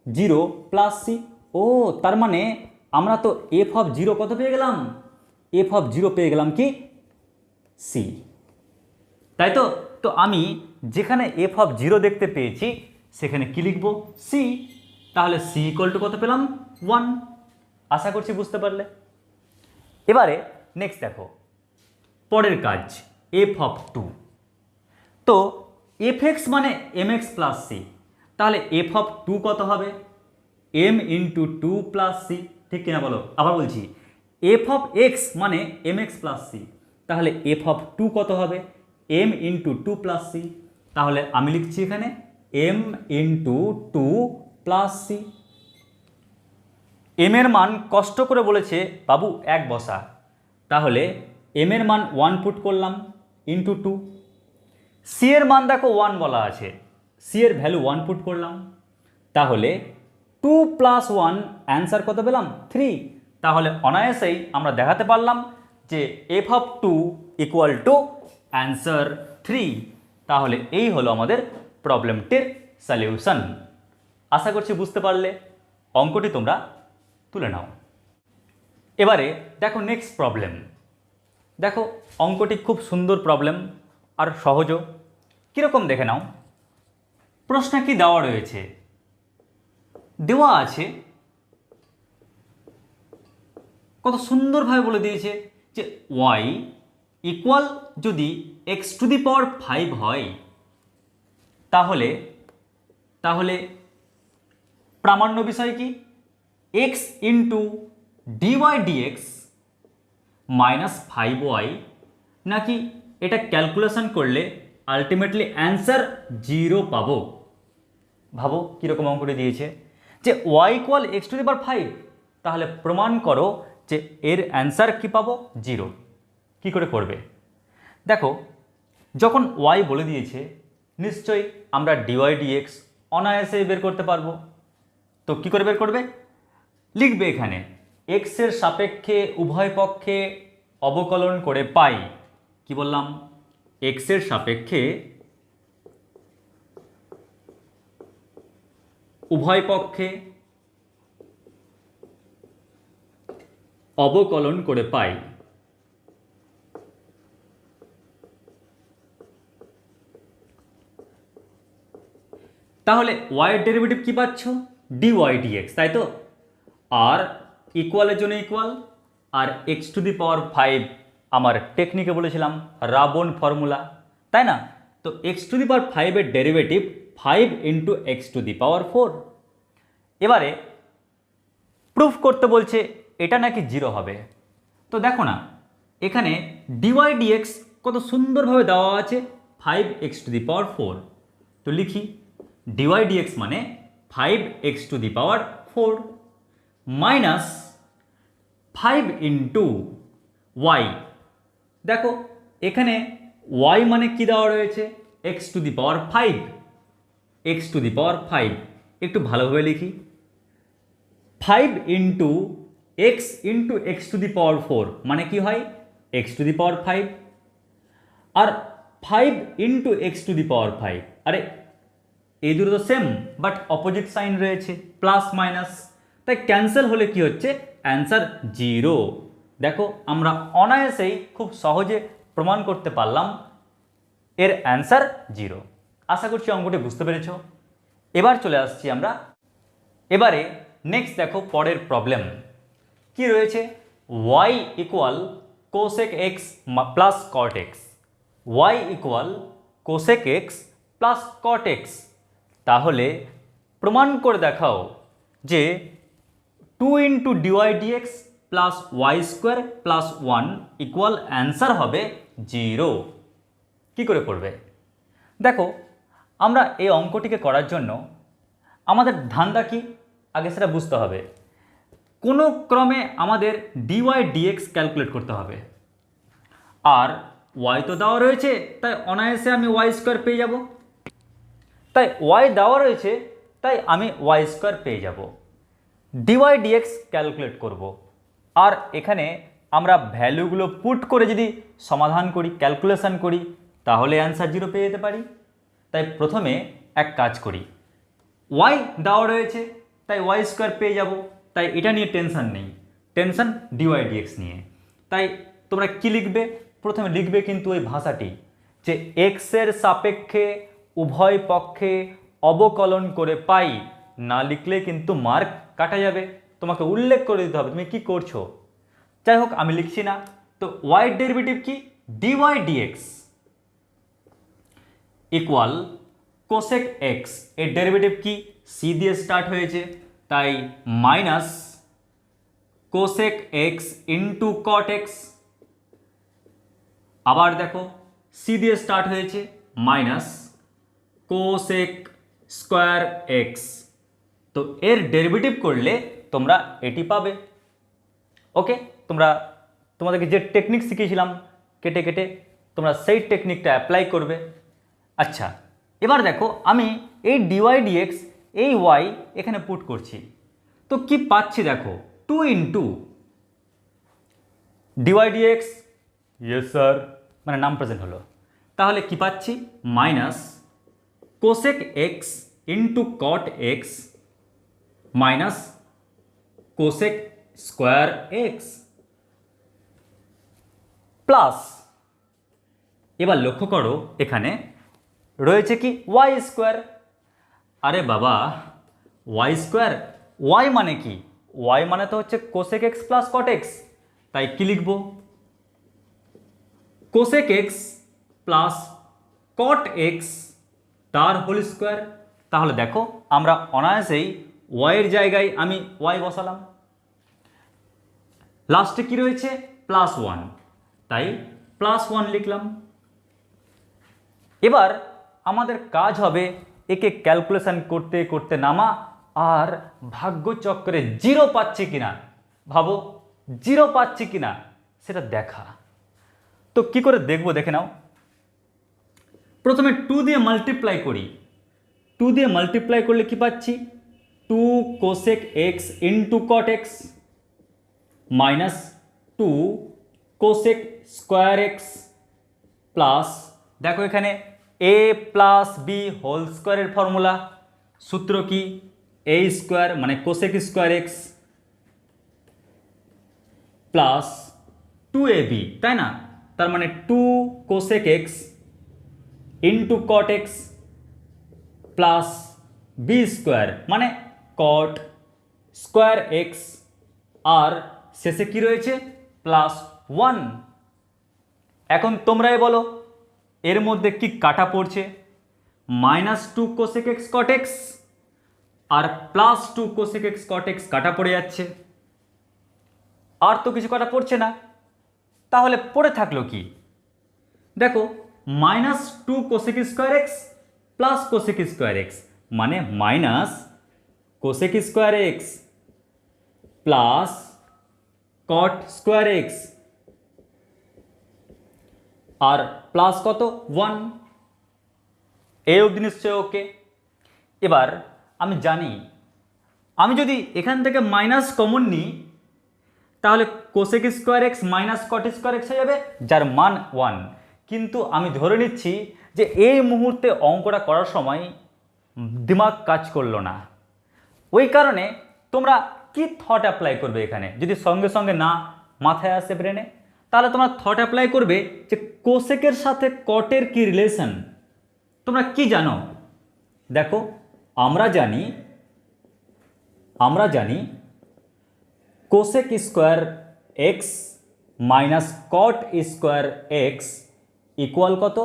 0 plus C. ও তার মানে আমরা তো f অফ 0 কত পেয়ে গেলাম? f অফ 0 পেয়ে গেলাম কি? সি। তাই তো? তো আমি যেখানে f অফ 0 দেখতে পেয়েছি সেখানে কি লিখব? সি। তাহলে সি ইকুয়াল টু কত পেলাম? 1। আশা করছি বুঝতে পারলে। এবারে নেক্সট দেখো পরের কাজ, f অফ 2। তো fx মানে mx প্লাস সি। তাহলে f অফ 2 কত হবে? m into 2 plus c. ঠিক কিনা বলো? আবার বলছি, f অফ x মানে mx প্লাস সি। তাহলে f অফ 2 কত হবে? m into 2 plus C. তাহলে আমি লিখছি এখানে m into 2 plus c. m এর মান কষ্ট করে বলেছে বাবু 1 বসা, তাহলে m এর মান 1 পুট করলাম ইন্টু 2। সি এর মান দেখো 1 বলা আছে, সি এর ভ্যালু 1 পুট করলাম, তাহলে 2 প্লাস 1 অ্যান্সার কত পেলাম? 3। তাহলে অনায়াসেই আমরা দেখাতে পারলাম যে f of 2 equal to answer 3। তাহলে এই হলো আমাদের প্রবলেমটির সলিউশন। আশা করছি বুঝতে পারলে। অঙ্কটি তোমরা তুলে নাও। এবারে দেখো নেক্সট প্রবলেম। দেখো অঙ্কটি খুব সুন্দর প্রবলেম আর সহজও। কীরকম দেখে নাও। প্রশ্নে কি দেওয়া রয়েছে? দেওয়া আছে, কত সুন্দরভাবে বলে দিয়েছে যে y ইকুয়াল যদি x⁵ হয় তাহলে তাহলে প্রামাণ্য বিষয় কি? x into dy dx minus 5y, নাকি এটা ক্যালকুলেশন করলে আলটিমেটলি অ্যান্সার 0 পাবো? ভাবো কীরকম অঙ্কটি দিয়েছে যে y ইকুয়াল x⁵, তাহলে প্রমাণ করো যে এর অ্যান্সার কি পাবো? 0। কি করে করবে? দেখো, যখন y বলে দিয়েছে নিশ্চয়ই আমরা ডিওয়াই ডিএক্স অনায়াসেই বের করতে পারবো। তো কি করে বের করবে? লিখবে এখানে x এর সাপেক্ষে উভয় পক্ষে অবকলন করে পাই। কি বললাম? x এর সাপেক্ষে উভয় পক্ষে অবকলন করে পাই। তাহলে y এর ডেরিভেটিভ কি পাচ্ছ? ডিওয়াই ডিএক্স, তাই তো? আর ইকুয়ালের জন্য ইকুয়াল, আর x⁵ আমার টেকনিকে বলেছিলাম রাবন ফর্মুলা, তাই না? তো x⁵ এর ডেরিভেটিভ 5 ইন্টু x⁴। এবারে প্রুফ করতে বলছে এটা নাকি 0 হবে। তো দেখো না, এখানে ডিওয়াই ডিএক্স কত সুন্দরভাবে দেওয়া আছে 5x⁴। তো লিখি ডিওয়াই ডিএক্স মানে 5x⁴ মাইনাস 5 ইন্টু ওয়াই। দেখো এখানে y মানে কি দেওয়া রয়েছে? x⁵, x⁵। একটু ভালোভাবে লিখি 5 ইন্টু এক্স ইন্টু x⁴ মানে কি হয়? x⁵। আর 5 ইন্টু x⁵, আরে এই দুটো তো সেম বাট অপোজিট সাইন রয়েছে, প্লাস মাইনাস, তাই ক্যান্সেল হলে কি হচ্ছে? অ্যান্সার 0। দেখো আমরা অনায়াসেই খুব সহজে প্রমাণ করতে পারলাম এর অ্যান্সার 0। আশা করছি অঙ্কটি বুঝতে পেরেছ। এবার চলে আসছি আমরা, এবারে নেক্সট দেখো পরের প্রবলেম কি রয়েছে? y equal cosec x plus cot x, y equal cosec x plus cot x. তাহলে প্রমাণ করে দেখাও যে 2 into dy dx plus y² plus 1 equal answer হবে 0। কি করে করবে? দেখো, আমরা এই অঙ্কটিকে করার জন্য আমাদের ধান্দা কি আগে সেটা বুঝতে হবে। কোনো ক্রমে আমাদের ডিওয়াই ডিএক্স ক্যালকুলেট করতে হবে, আর y তো দেওয়া রয়েছে তাই অনায়াসে আমি y² পেয়ে যাব। তাই y দেওয়া রয়েছে তাই আমি y² পেয়ে যাব। ডিওয়াই ডিএক্স ক্যালকুলেট করব, আর এখানে আমরা ভ্যালুগুলো পুট করে যদি সমাধান করি, ক্যালকুলেশন করি, তাহলে অ্যান্সার 0 পেয়ে যেতে পারি। তাই প্রথমে এক কাজ করি, y দেওয়া রয়েছে তাই y² পেয়ে যাব, তাই এটা নিয়ে টেনশন নেই, টেনশন ডিওয়াই ডিএক্স নিয়ে। তাই তোমরা কি লিখবে? প্রথমে লিখবে কিন্তু ওই ভাষাটি যে x এর সাপেক্ষে উভয় পক্ষে অবকলন করে পাই, না লিখলে কিন্তু মার্ক কাটা যাবে, তোমাকে উল্লেখ করে দিতে হবে তুমি কি করছো। যাই হোক, আমি লিখছি না। তো y এর ডেরিভেটিভ কি? DY dx equal cosec x, এর ডেরিভেটিভ কি? সি দিয়ে স্টার্ট হয়েছে তাই minus cosec x into cot x. আবার দেখো সি দিয়ে স্টার্ট হয়েছে মাইনাস কোসেক স্কোয়ার এক্স। তো এর ডেরিভেটিভ করলে তোমরা এটি পাবে। ওকে, তোমাদেরকে যে টেকনিক শিখিয়েছিলাম কেটে কেটে, তোমরা সেই টেকনিকটা অ্যাপ্লাই করবে। আচ্ছা, এবার দেখো আমি এই ডিওয়াই ডিএক্স এই y এখানে পুট করছি, তো কি পাচ্ছি দেখো 2 into dy dx, yes sir, মানে নাম প্রেজেন্ট হলো। তাহলে কি পাচ্ছি? Minus cosec x into cot x minus cosec square x plus, এবার লক্ষ্য করো এখানে রয়েছে কি y²। আরে বাবা, ওয়াই স্কোয়ার, ওয়াই মানে কি? ওয়াই মানে তো হচ্ছে cosec x plus cot x, তাই কি লিখব? Cosec x plus cot x তার হোল স্কোয়ার। তাহলে দেখো আমরা অনায়াসেই ওয়াইয়ের জায়গায় আমি ওয়াই বসালাম, লাস্টে কি রয়েছে প্লাস ওয়ান, তাই প্লাস ওয়ান লিখলাম। এবার আমাদের কাজ হবে একে ক্যালকুলেশন করতে করতে নামা আর ভাগ্যচক্রে জিরো পাচ্ছি কিনা, ভাবো জিরো পাচ্ছি কিনা সেটা দেখা। তো কি করে দেখবো দেখে নাও। প্রথমে 2 দিয়ে মাল্টিপ্লাই করি। 2 দিয়ে মাল্টিপ্লাই করলে কি পাচ্ছি? 2 cosec x into cot x minus 2 cosec square x plus, দেখো এখানে এ প্লাস বি হোল স্কোয়ারের ফর্মুলা, সূত্র কি? এ স্কোয়ার মানে cosec square x plus 2ab, তাই না? তার মানে 2 cosec x into cot x plus b square মানে কট স্কোয়ার এক্স, আর শেষে কি রয়েছে প্লাস 1। এখন তোমরাই বলো এর মধ্যে কি কাটা পড়ছে? Minus 2 cosec x cot x আর plus 2 cosec x cot x কাটা পড়ে যাচ্ছে, আর তো কিছু কাটা পড়ছে না। তাহলে পড়ে থাকলো কি? দেখো minus 2 cosec square x plus cosec square x মানে minus cosec square x plus cot square x আর প্লাস কত 1। এই অবধি নিশ্চয় ওকে। এবার আমি জানি আমি যদি এখান থেকে মাইনাস কমন নিই তাহলে কোসেক স্কোয়ার এক্স মাইনাস কট স্কোয়ার এক্স হয়ে যাবে, যার মান 1। কিন্তু আমি ধরে নিচ্ছি যে এই মুহূর্তে অঙ্কটা করার সময় দিমাগ কাজ করলো না, ওই কারণে তোমরা কি থট অ্যাপ্লাই করবে এখানে? যদি সঙ্গে সঙ্গে না মাথায় আসে ব্রেনে, তাহলে তোমরা থট অ্যাপ্লাই করবে যে কোসেকের সাথে কটের কি রিলেশন। তোমরা কি জানো? দেখো আমরা জানি কোসেক স্কোয়ার এক্স মাইনাস কট স্কোয়ার এক্স ইকুয়াল কত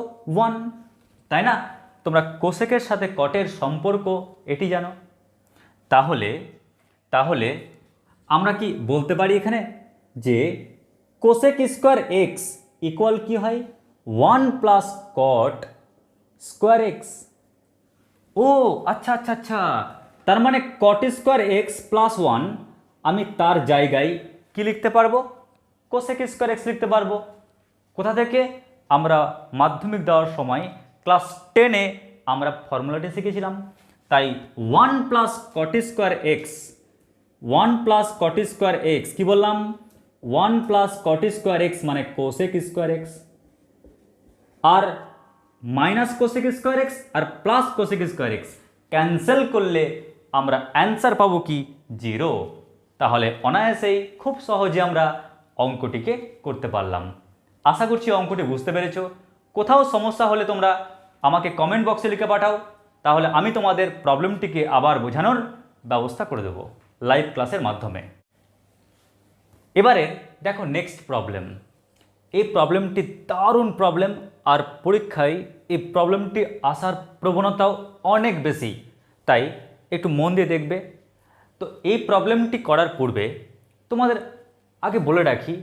1, তাই না? তোমরা কোসেকের সাথে কটের সম্পর্ক এটি জানো। তাহলে আমরা কি বলতে পারি এখানে যে কোসেক স্কোয়ার এক্স ইকুয়াল কি হয় 1 প্লাস কট স্কোয়ার এক্স। ও আচ্ছা আচ্ছা আচ্ছা, তার মানে কট স্কোয়ার এক্স প্লাস 1 আমি তার জায়গায় কি লিখতে পারবো? কোসেক স্কোয়ার এক্স লিখতে পারবো। কোথা থেকে? আমরা মাধ্যমিক দেওয়ার সময় ক্লাস 10-এ আমরা ফর্মুলাটি শিখেছিলাম। তাই 1 plus cot square x, 1 plus cot square x কী বললাম? 1 প্লাস কট স্কোয়ার এক্স মানে কোসেক স্কোয়ার এক্স, আর মাইনাস কোসেক স্কোয়ার এক্স আর plus cosec square x cancel করলে আমরা অ্যান্সার পাবো কি 0। তাহলে অনায়াসেই খুব সহজে আমরা অঙ্কটিকে করতে পারলাম। আশা করছি অঙ্কটি বুঝতে পেরেছো। কোথাও সমস্যা হলে তোমরা আমাকে কমেন্ট বক্সে লিখে পাঠাও, তাহলে আমি তোমাদের প্রবলেমটিকে আবার বোঝানোর ব্যবস্থা করে দেবো লাইভ ক্লাসের মাধ্যমে। এবারে দেখো নেক্সট প্রবলেম। এই প্রবলেমটি দারুণ প্রবলেম, আর পরীক্ষায় এই প্রবলেমটি আসার প্রবণতাও অনেক বেশি, তাই একটু মন দিয়ে দেখবে। তো এই প্রবলেমটি করার পূর্বে তোমাদের আগে বলে রাখি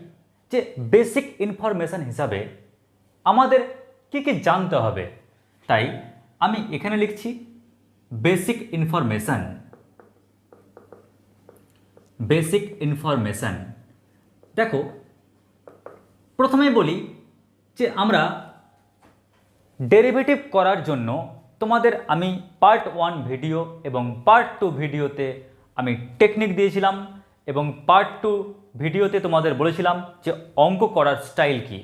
যে বেসিক ইনফরমেশান হিসাবে আমাদের কি কি জানতে হবে। তাই আমি এখানে লিখছি বেসিক ইনফরমেশান। বেসিক ইনফরমেশান দেখো, প্রথমেই বলি যে আমরা ডেরিভেটিভ করার জন্য তোমাদের আমি পার্ট 1 ভিডিও এবং পার্ট 2 ভিডিওতে আমি টেকনিক দিয়েছিলাম, এবং পার্ট 2 ভিডিওতে তোমাদের বলেছিলাম যে অঙ্ক করার স্টাইল কি,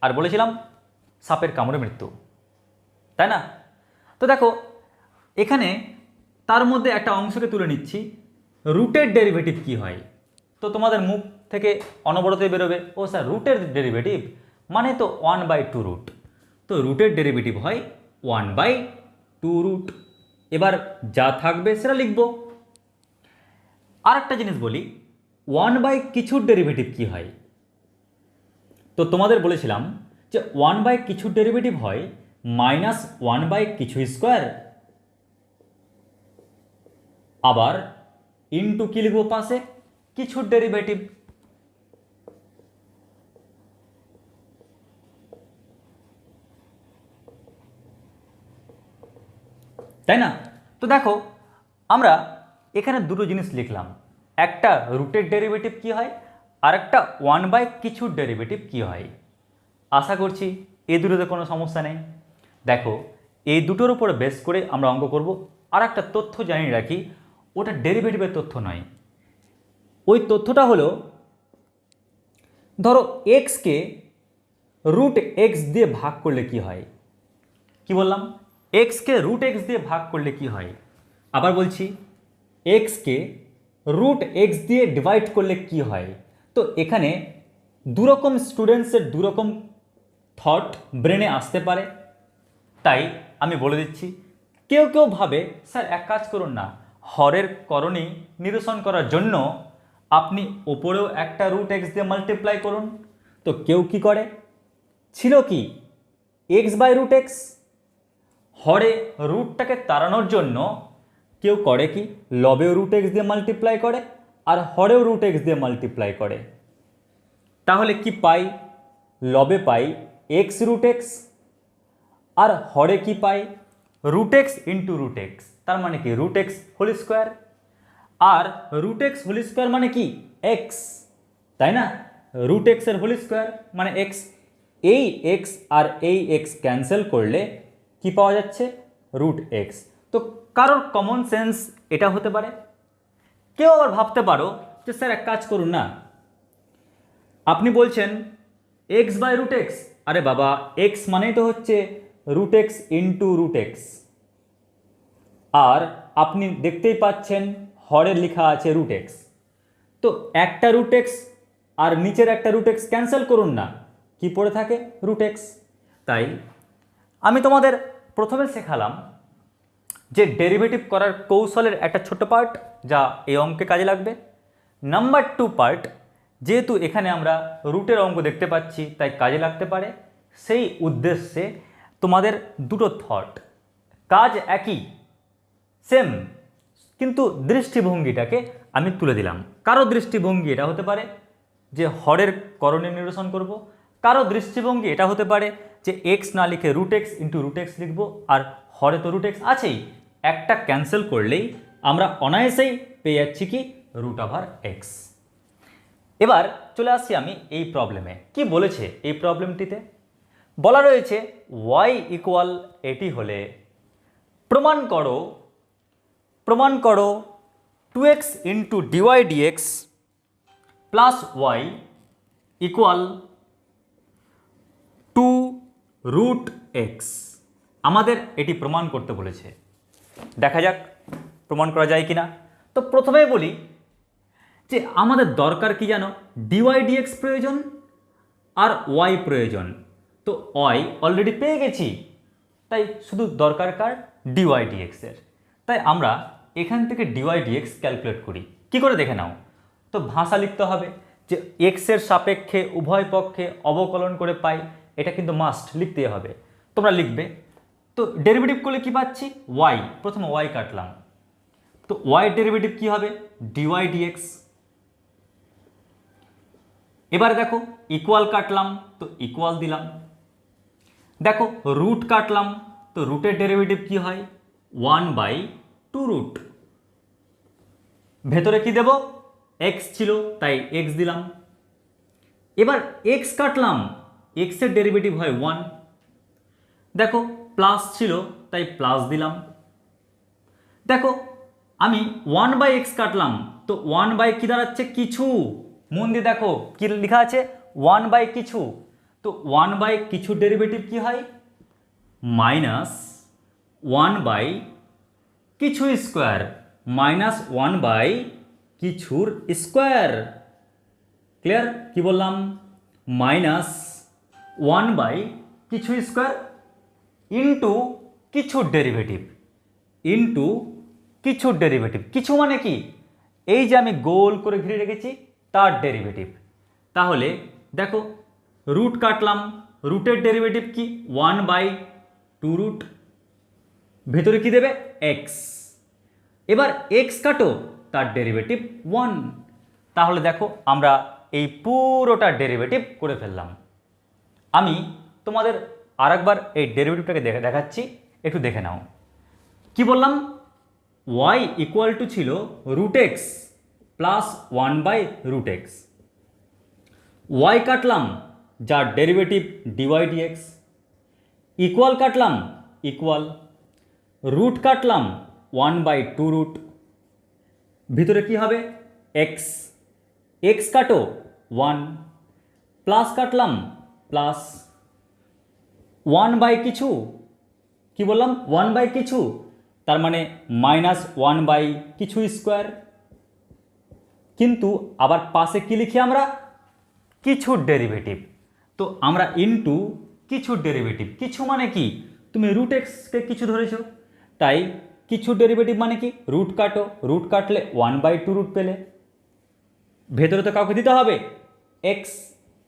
আর বলেছিলাম সাপের কামড়ে মৃত্যু, তাই না? তো দেখো এখানে তার মধ্যে একটা অংশকে তুলে নিচ্ছি, রুটের ডেরিভেটিভ কি হয়। তো তোমাদের মুখ থেকে অনবরতই বেরোবে, ও স্যার রুটের ডেরিভেটিভ মানে তো 1/2 রুট। তো রুটের ডেরিভেটিভ হয় 1/2 রুট। এবার যা থাকবে সেটা লিখব। আর একটা জিনিস বলি, 1/, কিছুর ডেরিভেটিভ কি হয়? তো তোমাদের বলেছিলাম যে 1/, কিছুর ডেরিভেটিভ হয় -1/, কিছু স্কোয়ার, আবার ইনটু কি লিখব পাশে, কিছুর ডেরিভেটিভ। তাই না? তো দেখো আমরা এখানে দুটো জিনিস লিখলাম, একটা রুটের ডেরিভেটিভ কি হয়, আর একটা 1/, কিছুর ডেরিভেটিভ কি হয়। আশা করছি এই দুটোতে কোনো সমস্যা নেই। দেখো এই দুটোর উপরে বেস করে আমরা অঙ্ক করব। আর একটা তথ্য জানিয়ে রাখি, ওটা ডেরিভেটিভের তথ্য নয়। ওই তথ্যটা হলো, ধরো এক্সকে √x দিয়ে ভাগ করলে কি হয়। কি বললাম? এক্সকে √x দিয়ে ভাগ করলে কি হয়। আবার বলছি, এক্সকে √x দিয়ে ডিভাইড করলে কি হয়। তো এখানে দুরকম স্টুডেন্টসের দুরকম থট ব্রেনে আসতে পারে, তাই আমি বলে দিচ্ছি। কেউ কেউ ভাবে স্যার এক কাজ করুন না, হরের করণী নিরসন করার জন্য আপনি ওপরেও একটা √x দিয়ে মাল্টিপ্লাই করুন। তো কেউ কি করে, ছিল কি x/√x, হরে রুটটাকে তাড়ানোর জন্য কেউ করে কি লবেও √x দিয়ে মাল্টিপ্লাই করে আর হরেও √x দিয়ে মাল্টিপ্লাই করে। তাহলে কি পাই? লবে পাই x√x আর হরে কি পাই √x ইন্টু √x, তার মানে কি √x হোল স্কোয়ার। আর √x হোল স্কোয়ার মানে কি x, তাই না? √x এর হোল স্কোয়ার মানে x। এই x আর এই x ক্যান্সেল করলে কি পাওয়া যাচ্ছে? √x। তো কারোর কমন সেন্স এটা হতে পারে। কেউ আবার ভাবতে পারো যে স্যার এক কাজ করুন না, আপনি বলছেন x/√x, আরে বাবা x মানেই তো হচ্ছে √x ইন্টু √x, আর আপনি দেখতেই পাচ্ছেন হরে লেখা আছে √x। তো একটা √x আর নিচের একটা √x ক্যান্সেল করুন না, কি পড়ে থাকে? √x। তাই আমি তোমাদের প্রথমে শেখালাম যে ডেরিভেটিভ করার কৌশলের একটা ছোট পার্ট, যা এই অঙ্কে কাজে লাগবে। নাম্বার 2 পার্ট, যেহেতু এখানে আমরা রুটের অঙ্ক দেখতে পাচ্ছি তাই কাজে লাগতে পারে, সেই উদ্দেশ্যে তোমাদের দুটো থট, কাজ একই সেম, কিন্তু দৃষ্টিভঙ্গিটাকে আমি তুলে দিলাম। কারো দৃষ্টিভঙ্গি এটা হতে পারে যে হরের করণীয় নিরসন করব, কারো দৃষ্টিভঙ্গি এটা হতে পারে যে এক্স না লিখে √x ইন্টু √x লিখব, আর হরে তো √x আছেই, একটা ক্যান্সেল করলেই আমরা অনায়াসেই পেয়ে যাচ্ছি কি √x। এবার চলে আসছি আমি এই প্রবলেমে। কি বলেছে এই প্রবলেমটিতে? বলা রয়েছে y ইকুয়াল এটি হলে প্রমাণ করো 2x into dy dx plus y equal 2√x। আমাদের এটি প্রমাণ করতে বলেছে, দেখা যাক প্রমাণ করা যায় কিনা। তো প্রথমেই বলি যে আমাদের দরকার কি জানো, dy dx প্রয়োজন আর y প্রয়োজন। তো y অলরেডি পেয়ে গেছি, তাই শুধু দরকার কার? dy dx এর। তাই আমরা এখান থেকে dy dx ক্যালকুলেট করি। কি করে দেখে নাও। তো ভাষা লিখতে হবে যে x এর সাপেক্ষে উভয় পক্ষে অবকলন করে পাই, এটা কিন্তু মাস্ট লিখতেই হবে, তোমরা লিখবে। তো ডেরিভেটিভ করলে কি পাচ্ছি? y, প্রথমে y কাটলাম, তো y ডেরিভেটিভ কি হবে? dy dx। এবারে দেখো ইকুয়াল কাটলাম, তো ইকুয়াল দিলাম। দেখো রুট কাটলাম, তো রুটের ডেরিভেটিভ কি হয়? 1/2√। ভেতরে কি দেব? x ছিল তাই x দিলাম। এবার x কাটলাম, x এর ডেরিভেটিভ হয় 1। দেখো প্লাস ছিল তাই প্লাস দিলাম। দেখো আমি 1/x কাটলাম, তো 1/ কি দাঁড়াচ্ছে? কিছু। মন দিয়ে দেখো কি লেখা আছে, 1/ কিছু। তো 1/ কিছুর ডেরিভেটিভ কি হয়? -1/ কিছু স্কোয়ার, -1/ কিছুর স্কোয়ার। ক্লিয়ার? কি বললাম? -1/ কিছু স্কোয়ার ইন্টু কিছুর ডেরিভেটিভ ইন্টু কিছুর ডেরিভেটিভ। কিছু মানে কি, এই যে আমি গোল করে ঘিরে রেখেছি তার ডেরিভেটিভ। তাহলে দেখো রুট কাটলাম, রুটের ডেরিভেটিভ কি 1/2 রুট, ভেতরে কি দেবে এক্স। এবার এক্স কাটো, তার ডেরিভেটিভ 1। তাহলে দেখো আমরা এই পুরোটা ডেরিভেটিভ করে ফেললাম। আমি তোমাদের আরেকবার এই ডেরিভেটিভটাকে দেখাচ্ছি, একটু দেখে নাও। কি বললাম, y ইকুয়াল টু ছিল root x plus 1/√x। y কাটলাম, যার ডেরিভেটিভ dy dx, ইকুয়াল কাটলাম, ইকুয়াল, রুট কাটলাম 1/2 রুট, ভিতরে কি হবে x, x কাটো 1, প্লাস কাটলাম প্লাস 1 কিছু, কি বললাম 1 কিছু, তার মানে -1 কিছু স্কোয়ার। কিন্তু আবার পাশে কি লিখি আমরা, কিছুর ডেরিভেটিভ। তো আমরা ইনটু কিছুর ডেরিভেটিভ, কিছু মানে কি, তুমি রুট এক্সকে কিছু ধরেছো, তাই কিছুর ডেরিভেটিভ মানে কি রুট কাটো, রুট কাটলে 1/2 রুট পেলে, ভেতরে তো কাউকে দিতে হবে এক্স,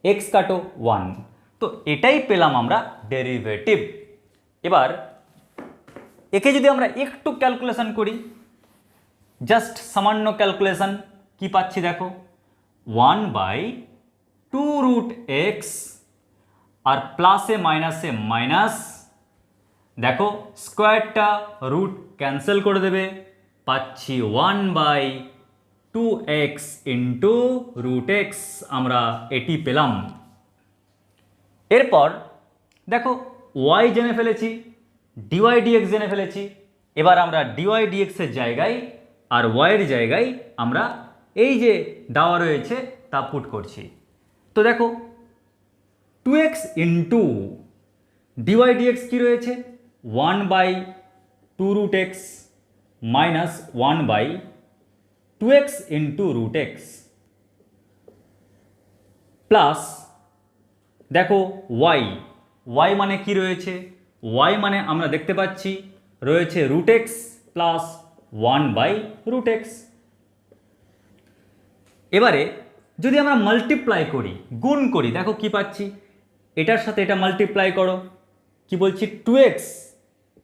এক্স কাটো 1। তো এটাই পেলাম আমরা ডেরিভেটিভ। এবার একে যদি আমরা একটু ক্যালকুলেশন করি, জাস্ট সামান্য ক্যালকুলেশন, কি পাচ্ছি দেখো 1/2 রুট এক্স, আর প্লাসে মাইনাসে মাইনাস, দেখো স্কোয়ারটা রুট ক্যান্সেল করে দেবে, পাচ্ছি 1/2x ইন্টু রুট এক্স, আমরা এটি পেলাম। এরপর দেখো y জেনে ফেলেছি, dy dx জেনে ফেলেছি। এবার আমরা dy dx এর জায়গায় আর y এর জায়গায় আমরা এই যে দেওয়া রয়েছে তা পুট করছি। তো দেখো 2x ইন্টু dy dx কি রয়েছে 1/2 root x minus 1/2x into root x, plus দেখো y, y মানে কি রয়েছে, y মানে আমরা দেখতে পাচ্ছি রয়েছে রুট এক্স প্লাস 1/√x। এবারে যদি আমরা মাল্টিপ্লাই করি, গুণ করি, দেখো কি পাচ্ছি, এটার সাথে এটা মাল্টিপ্লাই করো, কি বলছি 2x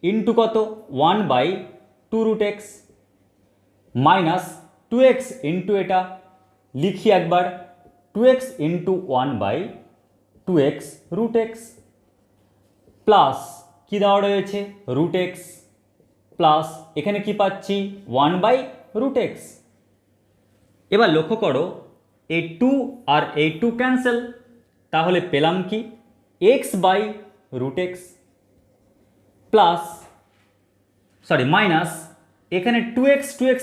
ইন্টু কত 1/2√x মাইনাস 2x ইন্টু এটা লিখি একবার 2x into 1/2x root x, plus কী দেওয়া রয়েছে রুট এক্স, প্লাস এখানে কি পাচ্ছি 1/√x। এবার লক্ষ্য করো এই 2 আর এই 2 ক্যান্সেল, তাহলে পেলাম কি x/√x প্লাস মাইনাস এখানে 2x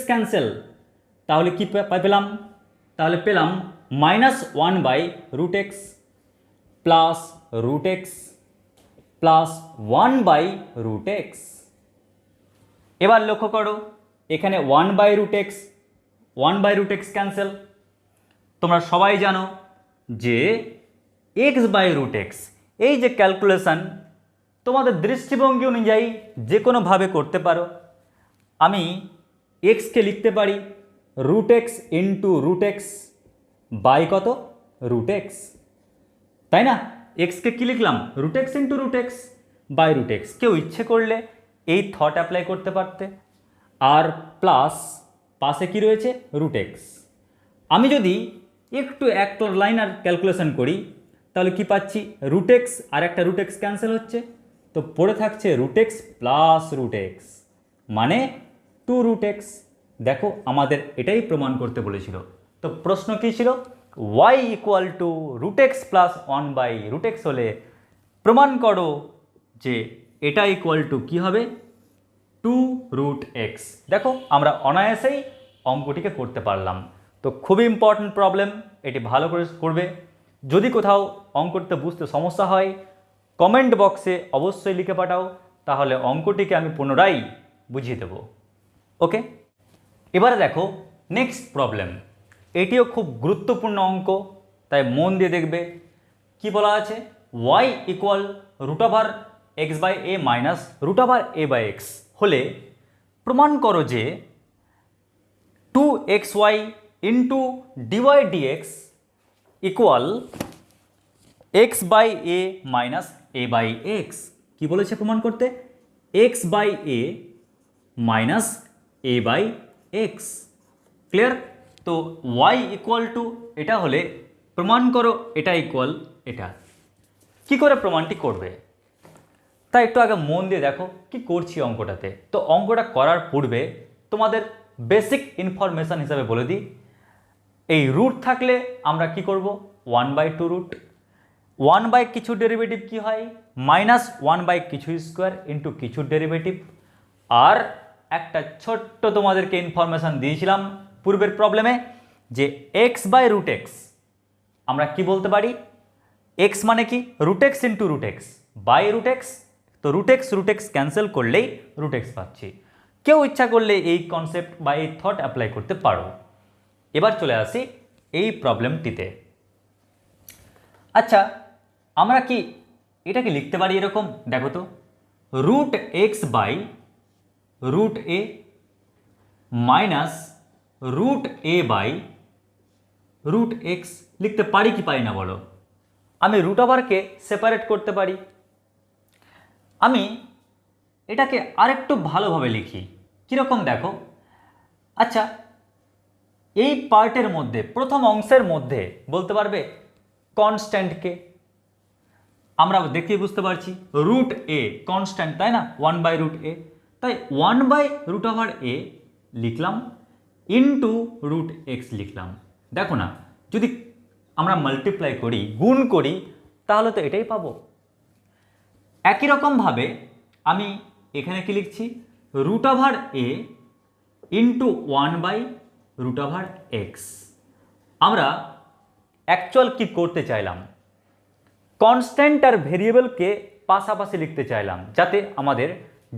ক্যান্সেল, তাহলে কি পেলাম, তাহলে পেলাম -1/√x plus root x plus 1/√x। এবার লক্ষ্য করো এখানে 1/√x ক্যান্সেল। তোমরা সবাই জানো যে x/√x, এই যে ক্যালকুলেশন তোমাদের দৃষ্টিভঙ্গি অনুযায়ী যে কোনোভাবে করতে পারো। আমি এক্সকে লিখতে পারি root x into root x by কত রুট এক্স, তাই না? এক্সকে কী লিখলাম root x into root x by root x. কেউ ইচ্ছে করলে এই থট অ্যাপ্লাই করতে পারতে। আর প্লাস পাশে কি রয়েছে রুট এক্স। আমি যদি একটু একটা লাইনার ক্যালকুলেশন করি তাহলে কি পাচ্ছি রুট এক্স আর একটা রুট এক্স ক্যান্সেল হচ্ছে, তো পড়ে থাকছে root x plus root x মানে 2√x। দেখো আমাদের এটাই প্রমাণ করতে বলেছিল। তো প্রশ্ন কী ছিল, y equal to root x plus 1/√x হলে প্রমাণ করো যে এটা ইকুয়াল টু কী হবে 2√x। দেখো আমরা অনায়াসেই অঙ্কটিকে করতে পারলাম। তো খুবই ইম্পর্ট্যান্ট প্রবলেম, এটি ভালো করে করবে। যদি কোথাও অঙ্কটা বুঝতে সমস্যা হয় কমেন্ট বক্সে অবশ্যই লিখে পাঠাও, তাহলে অঙ্কটিকে আমি পুনরায় বুঝিয়ে দেব। ওকে, এবারে দেখো নেক্সট প্রবলেম। এটিও খুব গুরুত্বপূর্ণ অঙ্ক, তাই মন দিয়ে দেখবে। কি বলা আছে, y equal √x/a minus √a/x হলে প্রমাণ করো যে 2xy into dy dx equal x by a minus a by x. কী বলেছে প্রমাণ করতে? X by a minus a by x. Clear? তো ওয়াই ইকুয়াল টু এটা হলে প্রমাণ করো এটা ইকুয়াল এটা। কি করে প্রমাণটি করবে তাই একটু আগে মন দিয়ে দেখো কি করছি অঙ্কটাতে। তো অঙ্কটা করার পূর্বে তোমাদের বেসিক ইনফরমেশান হিসাবে বলে দিই, এই রুট থাকলে আমরা কি করব? 1/2 রুট। 1 বাই কিছু ডেরিভেটিভ কি হয়? মাইনাস 1 বাই কিছু স্কোয়ার ইন্টু কিছু ডেরিভেটিভ। আর একটা ছোট্ট তোমাদেরকে ইনফরমেশান দিয়েছিলাম পূর্বের প্রবলেমে যে এক্স বাই রুট এক্স আমরা কি বলতে পারি? এক্স মানে কি? Root x into root x by root x. তো রুট এক্স ক্যান্সেল করলেই রুট এক্স পাচ্ছি। কেউ ইচ্ছা করলে এই কনসেপ্ট বা এই থট অ্যাপ্লাই করতে পারো। এবার চলে আসি এই প্রবলেমটিতে। আচ্ছা, আমরা কি এটাকে লিখতে পারি এরকম? দেখো তো, root x by root a minus root a by root x লিখতে পারি কি পারি না বলো? আমি রুট ওভারকে সেপারেট করতে পারি। আমি এটাকে আরেকটু ভালোভাবে লিখি। কীরকম দেখো, আচ্ছা এই পার্টের মধ্যে প্রথম অংশের মধ্যে বলতে পারবে কনস্ট্যান্টকে আমরা দেখে বুঝতে পারছি রুট এ কনস্ট্যান্ট, তাই না? 1 বাই রুট এ, তাই 1 বাই রুট ওভার এ লিখলাম ইন্টু রুট এক্স লিখলাম। দেখো না, যদি আমরা মাল্টিপ্লাই করি, গুণ করি, তাহলে তো এটাই পাবো। একই রকমভাবে আমি এখানে কি লিখছি? Root over a into 1 by root over x. আমরা অ্যাকচুয়াল কি করতে চাইলাম? কনস্ট্যান্ট আর ভেরিয়েবলকে পাশাপাশি লিখতে চাইলাম যাতে আমাদের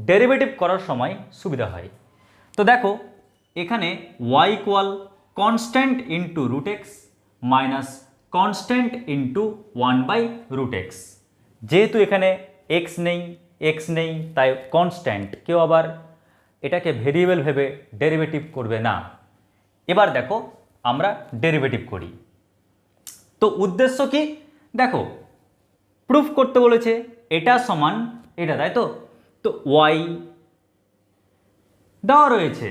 ডেরিভেটিভ করার সময় সুবিধা হয়। তো দেখো এখানে y equal constant into root x minus constant into 1 by root x. যেহেতু এখানে এক্স নেই তাই কনস্ট্যান্ট, কেউ আবার এটাকে ভেরিয়েবল ভেবে ডেরিভেটিভ করবে না। এবার দেখো আমরা ডেরিভেটিভ করি। তো উদ্দেশ্য কি? দেখো প্রুফ করতে বলেছে এটা সমান এটা, তাই তো? তো ওয়াই দেওয়া রয়েছে,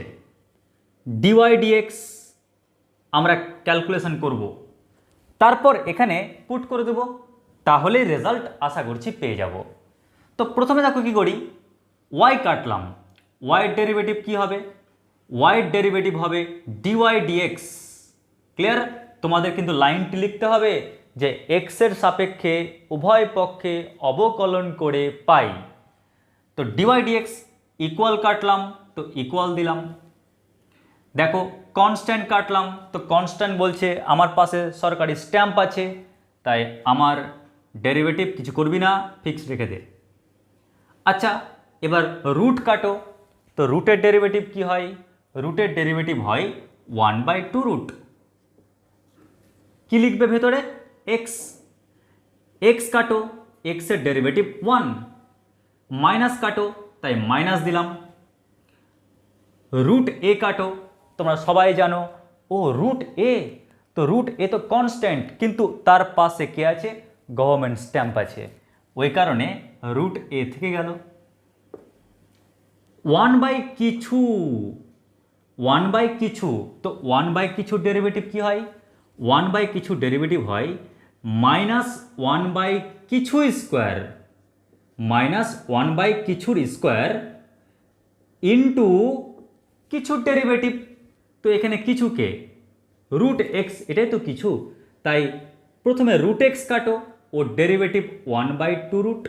ডিওয়াই ডিএক্স আমরা ক্যালকুলেশন করব, তারপর এখানে পুট করে দেব, তাহলেই রেজাল্ট আশা করছি পেয়ে যাব। তো প্রথমে দেখো কি করি, ওয়াই কাটলাম। ওয়াইয়ের ডেরিভেটিভ কি হবে? ওয়াইয়ের ডেরিভেটিভ হবে ডিওয়াই ডিএক্স। ক্লিয়ার? তোমাদের কিন্তু লাইনটি লিখতে হবে যে এক্সের সাপেক্ষে উভয় পক্ষে অবকলন করে পাই। তো ডিওয়াই ডিএক্স ইকুয়াল কাটলাম, তো ইকুয়াল দিলাম। দেখো কনস্ট্যান্ট কাটলাম, তো কনস্ট্যান্ট বলছে আমার পাশে সরকারি স্ট্যাম্প আছে, তাই আমার ডেরিভেটিভ কিছু করবি না, ফিক্সড রেখে দে। আচ্ছা এবার রুট কাটো, তো রুটের ডেরিভেটিভ কি হয়? রুটের ডেরিভেটিভ হয় 1/2 রুট। কি লিখবে ভেতরে? এক্স। এক্স কাটো, এক্সের ডেরিভেটিভ 1, মাইনাস কাটো তাই মাইনাস দিলাম। রুট এ কাটো, তোমরা সবাই জানো ও রুট এ, তো রুট এ তো কনস্ট্যান্ট কিন্তু তার পাশে কে আছে? গভর্নমেন্ট স্ট্যাম্প আছে, ওই কারণে রুট এ থেকে গেল। 1/কিছু, 1/কিছু, তো 1/কিছু ডেরিভেটিভ কি হয়? 1/কিছু ডেরিভেটিভ হয় মাইনাস 1/কিছু স্কোয়ার, মাইনাস 1/কিছুর স্কোয়ার ইন্টু কিছুর ডেরিভেটিভ। তো এখানে কিছুকে রুট এক্স, এটাই তো কিছু, তাই প্রথমে রুট এক্স কাটো ও ডেরিভেটিভ 1/2 রুট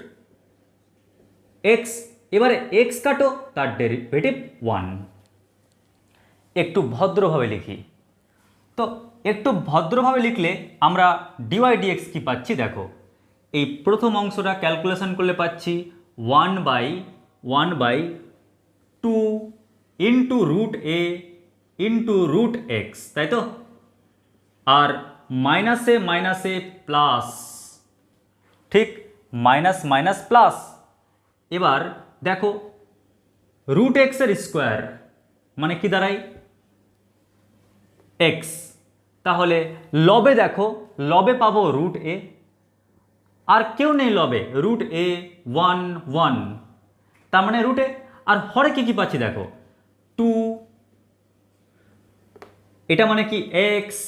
এক্স। এবারে এক্স কাটো, তার ডেরিভেটিভ 1। একটু ভদ্রভাবে লিখি, তো একটু ভদ্রভাবে লিখলে আমরা ডিওয়াই ডিএক্স কি পাচ্ছি দেখো। এই প্রথম অংশটা ক্যালকুলেশন করলে পাচ্ছি 1/2 into root a into root x, তাই তো? আর মাইনাসে মাইনাসে প্লাস, ঠিক মাইনাস মাইনাস প্লাস। এবার দেখো রুট এক্সের স্কোয়ার মানে কি দাঁড়ায় এক্স। তাহলে লবে দেখো, লবে পাবো রুট এ, আর কেউ নেই লবে, রুট এ 1 1, তার মানে রুট এ। আর হরে কি কি পাচ্ছি দেখো 2, এটা মানে কি এক্স,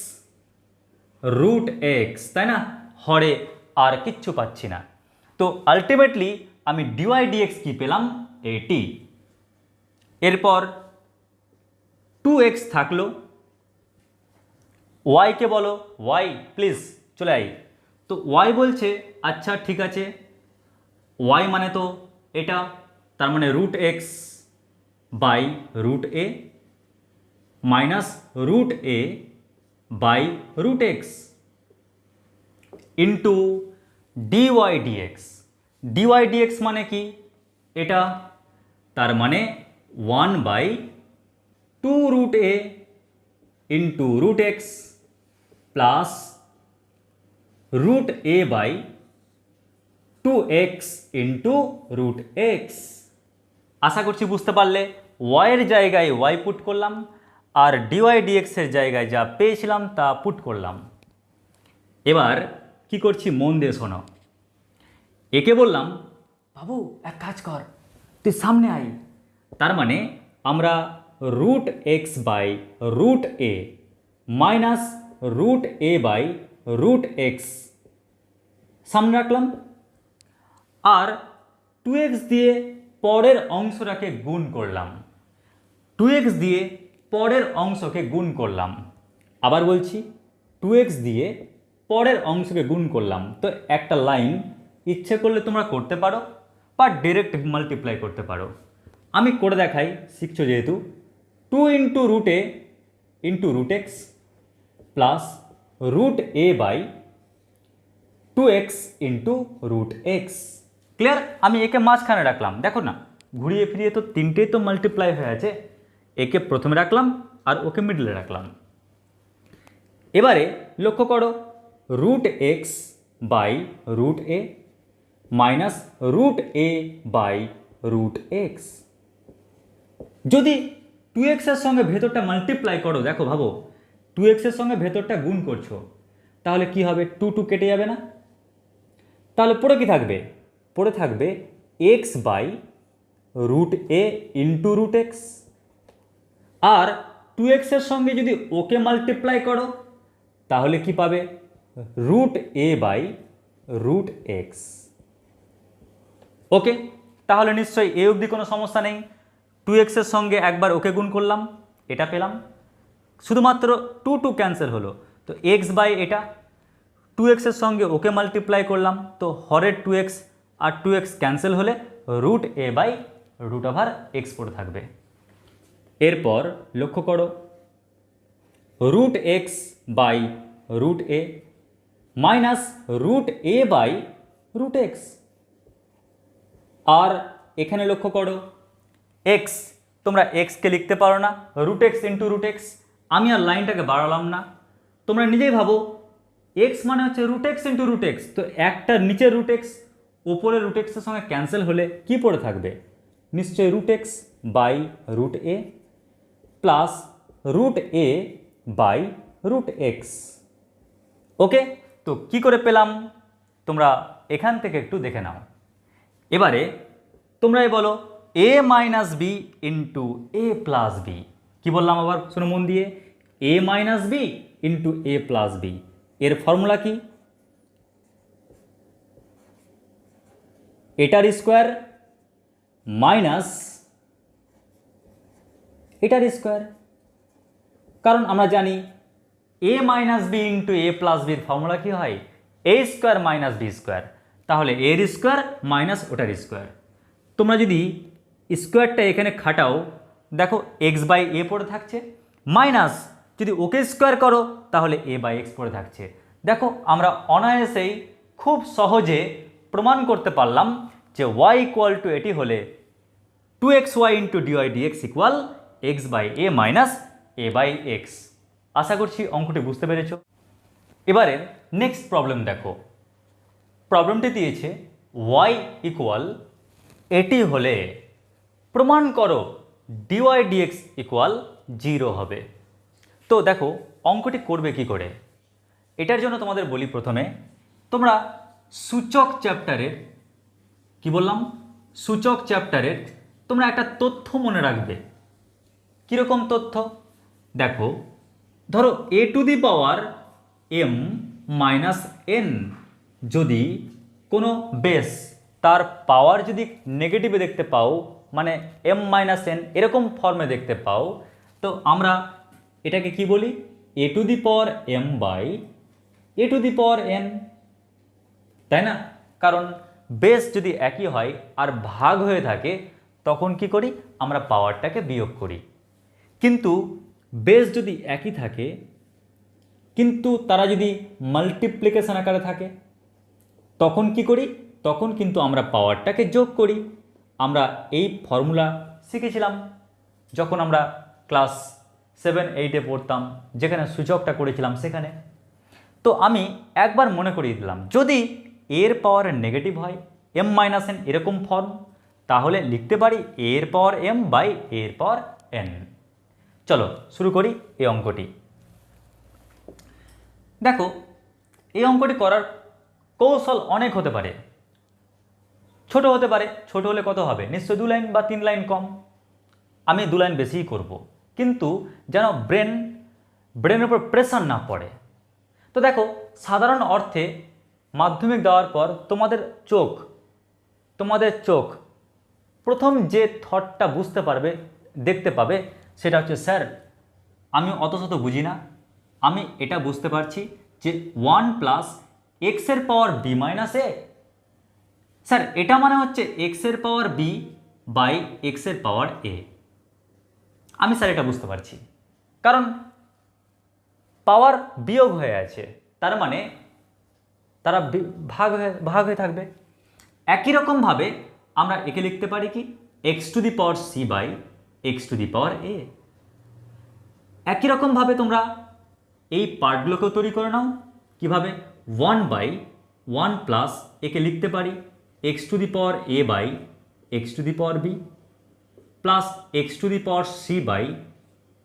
রুট এক্স, তাই না? হরে আর কিচ্ছু পাচ্ছি না। তো আলটিমেটলি আমি ডিওয়াই ডিএক্স কি পেলাম 80। এরপর 2x থাকলো, ওয়াইকে বলো ওয়াই প্লিজ চলে আই। তো ওয়াই বলছে আচ্ছা ঠিক আছে, ওয়াই মানে তো এটা, তার মানে root x by root a minus root a by root x into dy dx. Dy dx মানে কি এটা, তার মানে 1/2 root a into root x plus root a by 2x into root x. আশা করছি বুঝতে পারলে। ওয়াইয়ের জায়গায় ওয়াই পুট করলাম, আর ডিওয়াই ডিএক্সের জায়গায় যা পেয়েছিলাম তা পুট করলাম। এবার কি করছি মন দিয়ে শোনো। একে বললাম বাবু এক কাজ কর, তুই সামনে আয়। তার মানে আমরা root x by root a minus root a by root x সামনে রাখলাম, আর 2x দিয়ে পরের অংশটাকে গুণ করলাম, 2x দিয়ে পরের অংশকে গুণ করলাম। আবার বলছি 2x দিয়ে পরের অংশকে গুণ করলাম। তো একটা লাইন ইচ্ছে করলে তোমরা করতে পারো বা ডাইরেক্ট মাল্টিপ্লাই করতে পারো। আমি করে দেখাই, শিখছো যেহেতু। 2 into root a into root x plus root a by 2x into root x. Clear? আমি একে মাঝখানে রাখলাম, দেখো না ঘুরিয়ে ফিরিয়ে তো তিনটেই তো মাল্টিপ্লাই হয়ে আছে। একে প্রথমে রাখলাম আর ওকে মিডলে রাখলাম। এবারে লক্ষ্য করো root x by root a minus root a by root x. যদি 2x এর সঙ্গে ভেতরটা মাল্টিপ্লাই করো, দেখো ভাবো 2x এর সঙ্গে ভেতরটা গুণ করছো, তাহলে কি হবে 2 2 কেটে যাবে না? তাহলে পড়ে কি থাকবে? পড়ে থাকবে x by root a into root x. আর 2x এর সঙ্গে যদি ওকে মাল্টিপ্লাই করো তাহলে কি পাবে? Root a by root x. Okay, তাহলে নিশ্চয়ই এ অবধি কোনো সমস্যা নেই। 2x এর সঙ্গে একবার ওকে গুণ করলাম, এটা পেলাম, শুধুমাত্র 2 2 ক্যান্সেল হলো। তো এক্স বাই এটা 2x এর সঙ্গে ওকে মাল্টিপ্লাই করলাম, তো হরের 2x আর 2x ক্যান্সেল হলে root a by root over x পড়ে থাকবে। এরপর লক্ষ্য করো root x by root a minus root a by root x. আর এখানে লক্ষ্য করো এক্স, তোমরা এক্সকে লিখতে পারো না root x into root x. আমি আর লাইনটাকে বাড়ালাম না, তোমরা নিজেই ভাবো এক্স মানে হচ্ছে root x into root x. তো একটা নিচে রুট এক্স ওপরে রুট এক্সের সঙ্গে ক্যান্সেল হলে কি পড়ে থাকবে? নিশ্চয়ই root x by root a plus root a by root x. Okay, তো কি করে পেলাম তোমরা এখান থেকে একটু দেখে নাও। এবারে তোমরাই বলো এ মাইনাস বি ইন্টু এ প্লাস বি। কী বললাম আবার শোনো মন দিয়ে, এ মাইনাস বি ইন্টু এ প্লাস বি। এর ফর্মুলা কি? এটার স্কোয়ার মাইনাস এটার স্কোয়ার। কারণ আমরা জানি এ মাইনাস বি ইন্টু এ প্লাস বির ফর্মুলা কী হয়? এ স্কোয়ার মাইনাস বি স্কোয়ার। তাহলে এর স্কোয়ার মাইনাস ওটার স্কোয়ার। তোমরা যদি স্কোয়ারটা এখানে খাটাও, দেখো এক্স বাই এ পড়ে থাকছে, মাইনাস যদি ওকে স্কোয়ার করো তাহলে এ বাই এক্স পড়ে থাকছে। দেখো আমরা অনায়াসেই খুব সহজে প্রমাণ করতে পারলাম যে ওয়াই ইকুয়াল টু এটি হলে 2xy into dy dx equal x by a minus a by x. আশা করছি অঙ্কটি বুঝতে পেরেছ। এবারে নেক্সট প্রবলেম দেখো। প্রবলেমটি দিয়েছে ওয়াই ইকুয়াল এটি হলে প্রমাণ করো ডিওয়াই ডিএক্স ইকুয়াল 0 হবে। তো দেখো অঙ্কটি করবে কি করে, এটার জন্য তোমাদের বলি প্রথমে তোমরা সূচক চ্যাপ্টারের কি বললাম, সূচক চ্যাপ্টারের তোমরা একটা তথ্য মনে রাখবে। কীরকম তথ্য দেখো, ধরো a to the power m minus n যদি কোনো বেস তার পাওয়ার যদি নেগেটিভে দেখতে পাও, মানে এম মাইনাস এন এরকম ফর্মে দেখতে পাও, তো আমরা এটাকে কি বলি, a to the power m by a to the power n, তাই না? কারণ বেস যদি একই হয় আর ভাগ হয়ে থাকে তখন কি করি, আমরা পাওয়ারটাকে বিয়োগ করি। কিন্তু বেস যদি একই থাকে কিন্তু তারা যদি মাল্টিপ্লিকেশন আকারে থাকে তখন কি করি, তখন কিন্তু আমরা পাওয়ারটাকে যোগ করি। আমরা এই ফর্মুলা শিখেছিলাম যখন আমরা ক্লাস 7-8-এ পড়তাম, যেখানে সূচকটা করেছিলাম সেখানে। তো আমি একবার মনে করিয়ে দিলাম, যদি এর পাওয়ার নেগেটিভ হয় এম মাইনাস এন এরকম ফর্ম, তাহলে লিখতে পারি এর পাওয়ার এম বাই এর পাওয়ার এন। চলো শুরু করি এই অঙ্কটি। দেখো এই অঙ্কটি করার কৌশল অনেক হতে পারে, ছোট হতে পারে। ছোট হলে কত হবে, নিশ্চয়ই 2 লাইন বা 3 লাইন কম। আমি 2 লাইন বেশিই করব, কিন্তু যেন ব্রেনের উপর প্রেশার না পড়ে। তো দেখো সাধারণ অর্থে মাধ্যমিক দেওয়ার পর তোমাদের চোখ প্রথম যে থটটা বুঝতে পারবে, দেখতে পাবে, সেটা হচ্ছে স্যার আমি অত শত বুঝি না, আমি এটা বুঝতে পারছি যে 1 প্লাস এক্সের পাওয়ার বি মাইনাস এ, স্যার এটা মানে হচ্ছে এক্সের পাওয়ার বি বাই এক্সের পাওয়ার এ। আমি স্যার এটা বুঝতে পারছি, কারণ পাওয়ার বিয়োগ হয়ে আছে, তার মানে তারা ভাগ হয়ে থাকবে। একই রকমভাবে আমরা একে লিখতে পারি কি, x to the power c by x to the power a. একই রকমভাবে তোমরা এই পার্টগুলোকেও তৈরি করে নাও। কিভাবে, 1 বাই 1 প্লাস একে লিখতে পারি x to the power a by x to the power b plus x to the power c by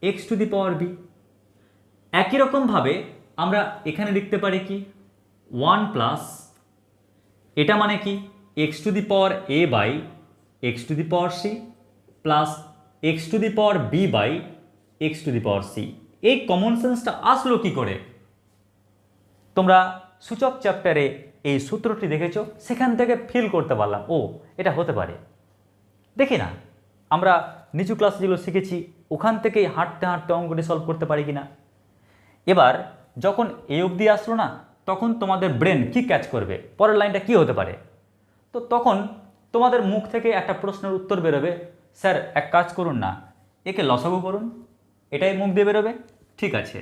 x to the power b. একই রকমভাবে আমরা এখানে লিখতে পারি কি, 1 প্লাস এটা মানে কি x to the power a by x to the power c plus x to the power b by x to the power c. এই কমন সেন্সটা আসলো কি করে, তোমরা সূচক চ্যাপ্টারে এই সূত্রটি দেখেছো, সেখান থেকে ফিল করতে পারলাম ও এটা হতে পারে। দেখি না আমরা নিচু ক্লাস যেগুলো শিখেছি ওখান থেকেই হাঁটতে হাঁটতে অঙ্কটি সলভ করতে পারি কিনা। এবার যখন এই অবধি আসলো না, তখন তোমাদের ব্রেন কি ক্যাচ করবে, পরের লাইনটা কি হতে পারে। তো তখন তোমাদের মুখ থেকে একটা প্রশ্নের উত্তর বেরোবে, স্যার এক কাজ করুন না, একে লসাগু করুন, এটাই মুখ দিয়ে বেরোবে। ঠিক আছে,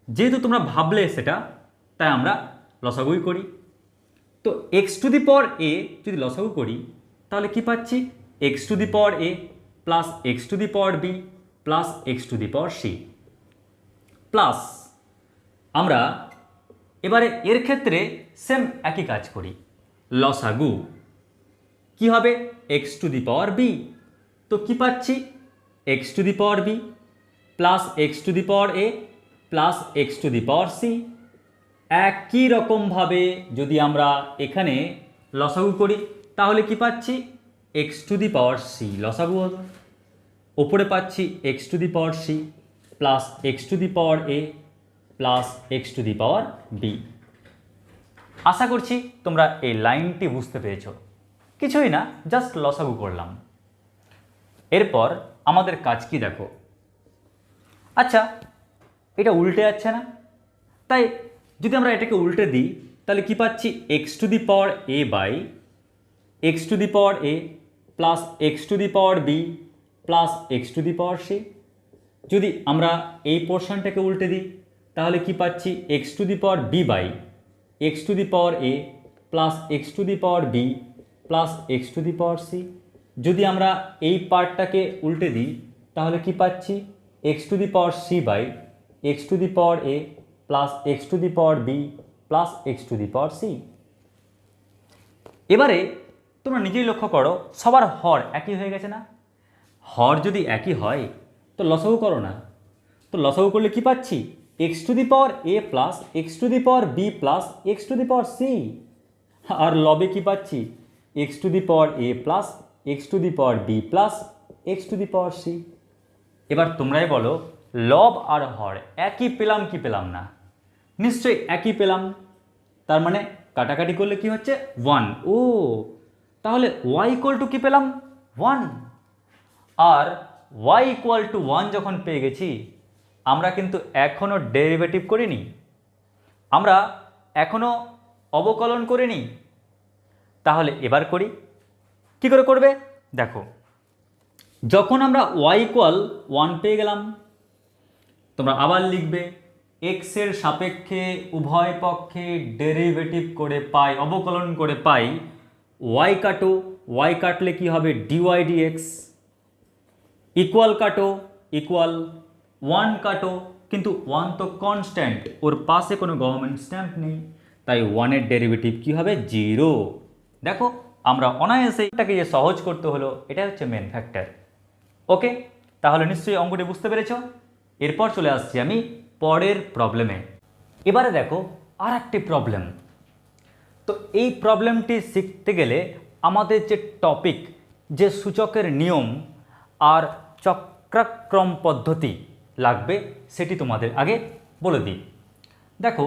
যেহেতু তোমরা ভাবলে সেটা, তাই আমরা লসাগুই করি। তো এক্স টু দি পাওয়ার এ যদি লসাগু করি তাহলে কি পাচ্ছি, x to the power a plus x to the power b plus x to the power c plus আমরা এবারে এর ক্ষেত্রে সেম একই কাজ করি, লসাগু কি হবে, x to the power b. তো কি পাচ্ছি, x to the power b plus x to the power a plus x to the power c. একই রকমভাবে যদি আমরা এখানে লসাগু করি তাহলে কি পাচ্ছি, x to the power c লসাগু হবে, ওপরে পাচ্ছি x to the power c plus x to the power a plus x to the power b. আশা করছি তোমরা এই লাইনটি বুঝতে পেরেছো। কিছুই না, জাস্ট লসাগু করলাম। এরপর আমাদের কাজ কি দেখো, আচ্ছা এটা উল্টে যাচ্ছে না, তাই যদি আমরা এটাকে উল্টে দিই তাহলে কি পাচ্ছি, x to the power a by x to the power a plus x to the power b plus x to the power c. যদি আমরা এই পোর্শনটাকে উল্টে দিই তাহলে কি পাচ্ছি, x to the power b by x to the power a plus x to the power b plus x to the power c. যদি আমরা এই পার্টটাকে উল্টে দিই তাহলে কি পাচ্ছি, x to the power c by x to the power a plus x to the power b plus x to the power c. এবারে তোমরা নিজেই লক্ষ্য করো সবার হর একই হয়ে গেছে না, হর যদি একই হয় তো লসাগু করো না। তো লসাগু করলে কি পাচ্ছি, x to the power a plus x to the power b plus x to the power c. আর লবে কি পাচ্ছি, x to the power a plus x to the power b plus x to the power c. এবার তোমরাই বলো লব আর হর একই পেলাম কি পেলাম না? নিশ্চয়ই একই পেলাম। তার মানে কাটাকাটি করলে কি হচ্ছে, 1। ও তাহলে y ইকুয়াল টু কি পেলাম, 1। আর y ইকুয়াল টু 1 যখন পেয়ে গেছি, আমরা কিন্তু এখনও ডেরিভেটিভ করিনি, আমরা এখনও অবকলন করিনি। তাহলে এবার করি, কি করে করবে দেখো। যখন আমরা y ইকুয়াল 1 পেয়ে গেলাম, তোমরা আবার লিখবে এক্সের সাপেক্ষে উভয় পক্ষে ডেরিভেটিভ করে পাই, অবকলন করে পাই। y কাটো, y কাটলে কি হবে, dy dx। ইকুয়াল কাটো, ইকুয়াল 1 কাটো, কিন্তু 1 তো কনস্ট্যান্ট, ওর পাশে কোনো গভর্নমেন্ট স্ট্যাম্প নেই, তাই 1-এর ডেরিভেটিভ কি হবে, 0। দেখো আমরা অনায়াসে এটাকে যে সহজ করতে হলো, এটা হচ্ছে মেন ফ্যাক্টর। ওকে, তাহলে নিশ্চয়ই অঙ্কটি বুঝতে পেরেছ। এরপর চলে আসছি আমি পরের প্রবলেমে। এবারে দেখো আর একটি প্রবলেম। তো এই প্রবলেমটি শিখতে গেলে আমাদের যে টপিক, যে সূচকের নিয়ম আর চক্রাক্রম পদ্ধতি লাগবে, সেটি তোমাদের আগে বলে দিই। দেখো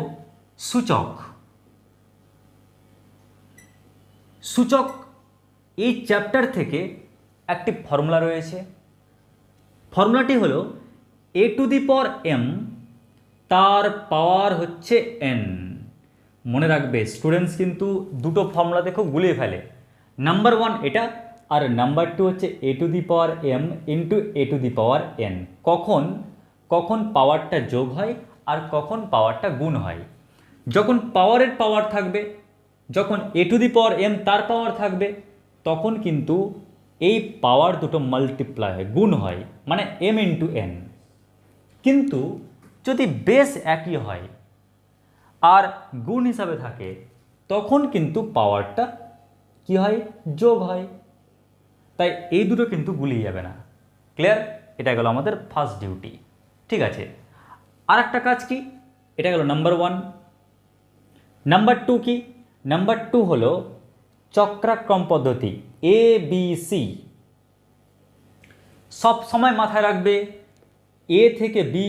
সূচক, সূচক এই চ্যাপ্টার থেকে একটি ফর্মুলা রয়েছে। ফর্মুলাটি হলো এ টু দি পাওয়ার এম, তার পাওয়ার হচ্ছে এন। মনে রাখবে স্টুডেন্টস কিন্তু দুটো ফর্মুলাতে খুব গুলিয়ে ফেলে। নাম্বার 1 এটা, আর নাম্বার 2 হচ্ছে a to the power m into a to the power n. কখন কখন পাওয়ারটা যোগ হয় আর কখন পাওয়ারটা গুণ হয়। যখন পাওয়ারের পাওয়ার থাকবে, যখন এ টু দি পাওয়ার এম তার পাওয়ার থাকবে, তখন কিন্তু এই পাওয়ার দুটো মাল্টিপ্লাই হয়, গুণ হয়, মানে এম ইন্টু এন। কিন্তু যদি বেস একই হয় আর গুণ হিসাবে থাকে, তখন কিন্তু পাওয়ারটা কি হয়, যোগ হয়। তাই এই দুটো কিন্তু গুলিয়ে যাবে না। ক্লিয়ার? এটা গেল আমাদের ফার্স্ট ডিউটি। ঠিক আছে, আর একটা কাজ কি, এটা গেল নাম্বার 1। নাম্বার 2 কি, নাম্বার 2 হলো চক্রাক্রম পদ্ধতি, এ বি সি। সব সময় মাথায় রাখবে এ থেকে বি,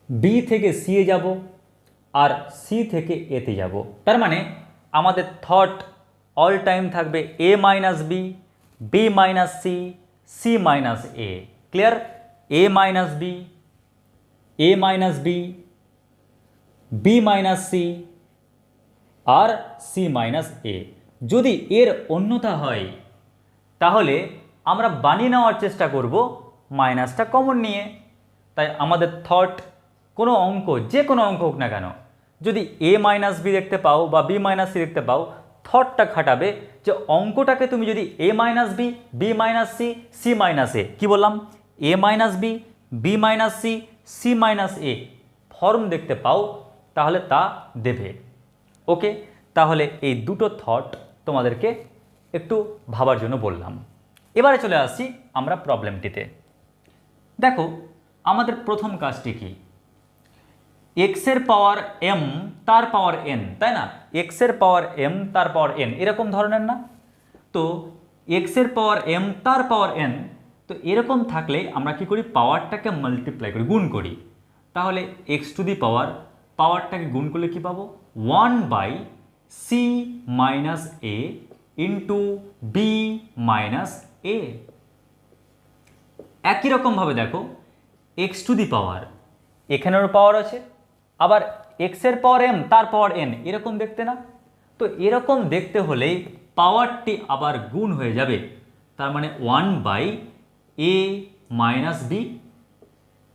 বি থেকে সি এ যাব, আর সি থেকে এতে যাব। তার মানে আমাদের থট অল টাইম থাকবে a minus b, b minus c, c minus a. Clear? A minus b, a minus b, b minus c, আর সি মাইনাস এ। যদি এর অন্যথা হয়, তাহলে আমরা বানিয়ে নেওয়ার চেষ্টা করব মাইনাসটা কমন নিয়ে। তাই আমাদের থট, কোনো অঙ্ক, যে কোনো অঙ্ক হোক না কেন, যদি এ মাইনাস বি দেখতে পাও বা বি মাইনাস সি দেখতে পাও, থটটা খাটাবে যে অঙ্কটাকে তুমি যদি a minus b, b minus c, c minus a, কী বললাম, a minus b, b minus c, c minus a form দেখতে পাও, তাহলে তা দেবে। ওকে, তাহলে এই দুটো থট তোমাদেরকে একটু ভাবার জন্য বললাম। এবারে চলে আসছি আমরা প্রবলেমটিতে। দেখো আমাদের প্রথম কাজটি কি, এক্সের পাওয়ার এম তার পাওয়ার এন, তাই না? এক্সের পাওয়ার এম তার পাওয়ার এন, এরকম ধরনের না? তো এক্সের পাওয়ার এম তার পাওয়ার এন, তো এরকম থাকলে আমরা কি করি, পাওয়ারটাকে মাল্টিপ্লাই করি, গুণ করি। তাহলে এক্স টু দি পাওয়ার, পাওয়ারটাকে গুণ করলে কি পাবো, 1/c minus a into b minus এ। একই রকমভাবে দেখো এক্স টু দি পাওয়ার, এখানেরও পাওয়ার আছে, আবার এক্সের পাওয়ার এম তার পাওয়ার এন, এরকম দেখতে না? তো এরকম দেখতে হলেই পাওয়ারটি আবার গুণ হয়ে যাবে। তার মানে 1/a মাইনাস বি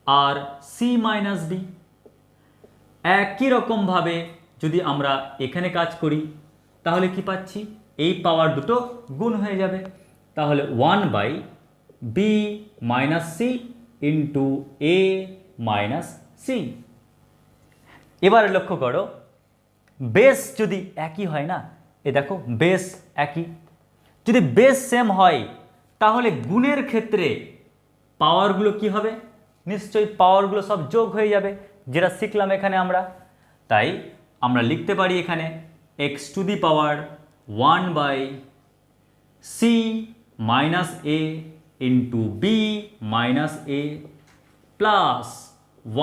আর সি মাইনাস বি। একই রকমভাবে যদি আমরা এখানে কাজ করি, তাহলে কি পাচ্ছি, এই পাওয়ার দুটো গুণ হয়ে যাবে। তাহলে 1/b minus c into a minus C. এবারে লক্ষ্য করো, বেস যদি একই হয় না, এ দেখো বেস একই, যদি বেস সেম হয় তাহলে গুণের ক্ষেত্রে পাওয়ারগুলো কি হবে? নিশ্চয়ই পাওয়ারগুলো সব যোগ হয়ে যাবে, যেটা শিখলাম এখানে আমরা। তাই আমরা লিখতে পারি এখানে x to the power 1/c minus a into b minus a plus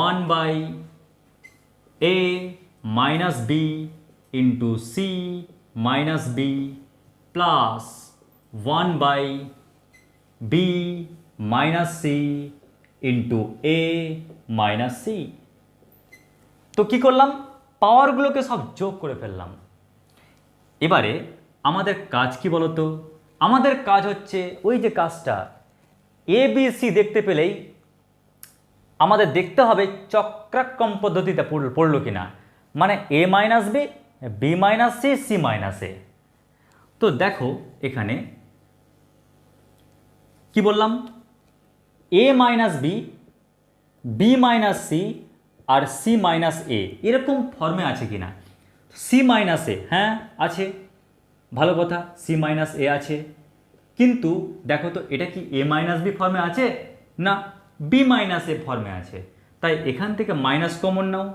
1/a minus b into c minus b plus 1/b minus c into a minus c. তো কি করলাম? পাওয়ারগুলোকে সব যোগ করে ফেললাম। এবারে আমাদের কাজ কি বলতো? আমাদের কাজ হচ্ছে ওই যে কাজটা, এ বি সি দেখতে পেলেই আমাদের দেখতে হবে চক্রাক্রম পদ্ধতিতে পড়লো কিনা, মানে a minus b, b minus c, c minus a. তো দেখো এখানে কি বললাম, a minus b, b minus c আর সি মাইনাস এ এরকম ফর্মে আছে কিনা। সি মাইনাস এ, হ্যাঁ আছে, ভালো কথা, সি মাইনাস এ আছে। কিন্তু দেখো তো এটা কি এ মাইনাস বি ফর্মে আছে? না, বি মাইনাস এ ফর্মে আছে। তাই এখান থেকে মাইনাস কমন নাও,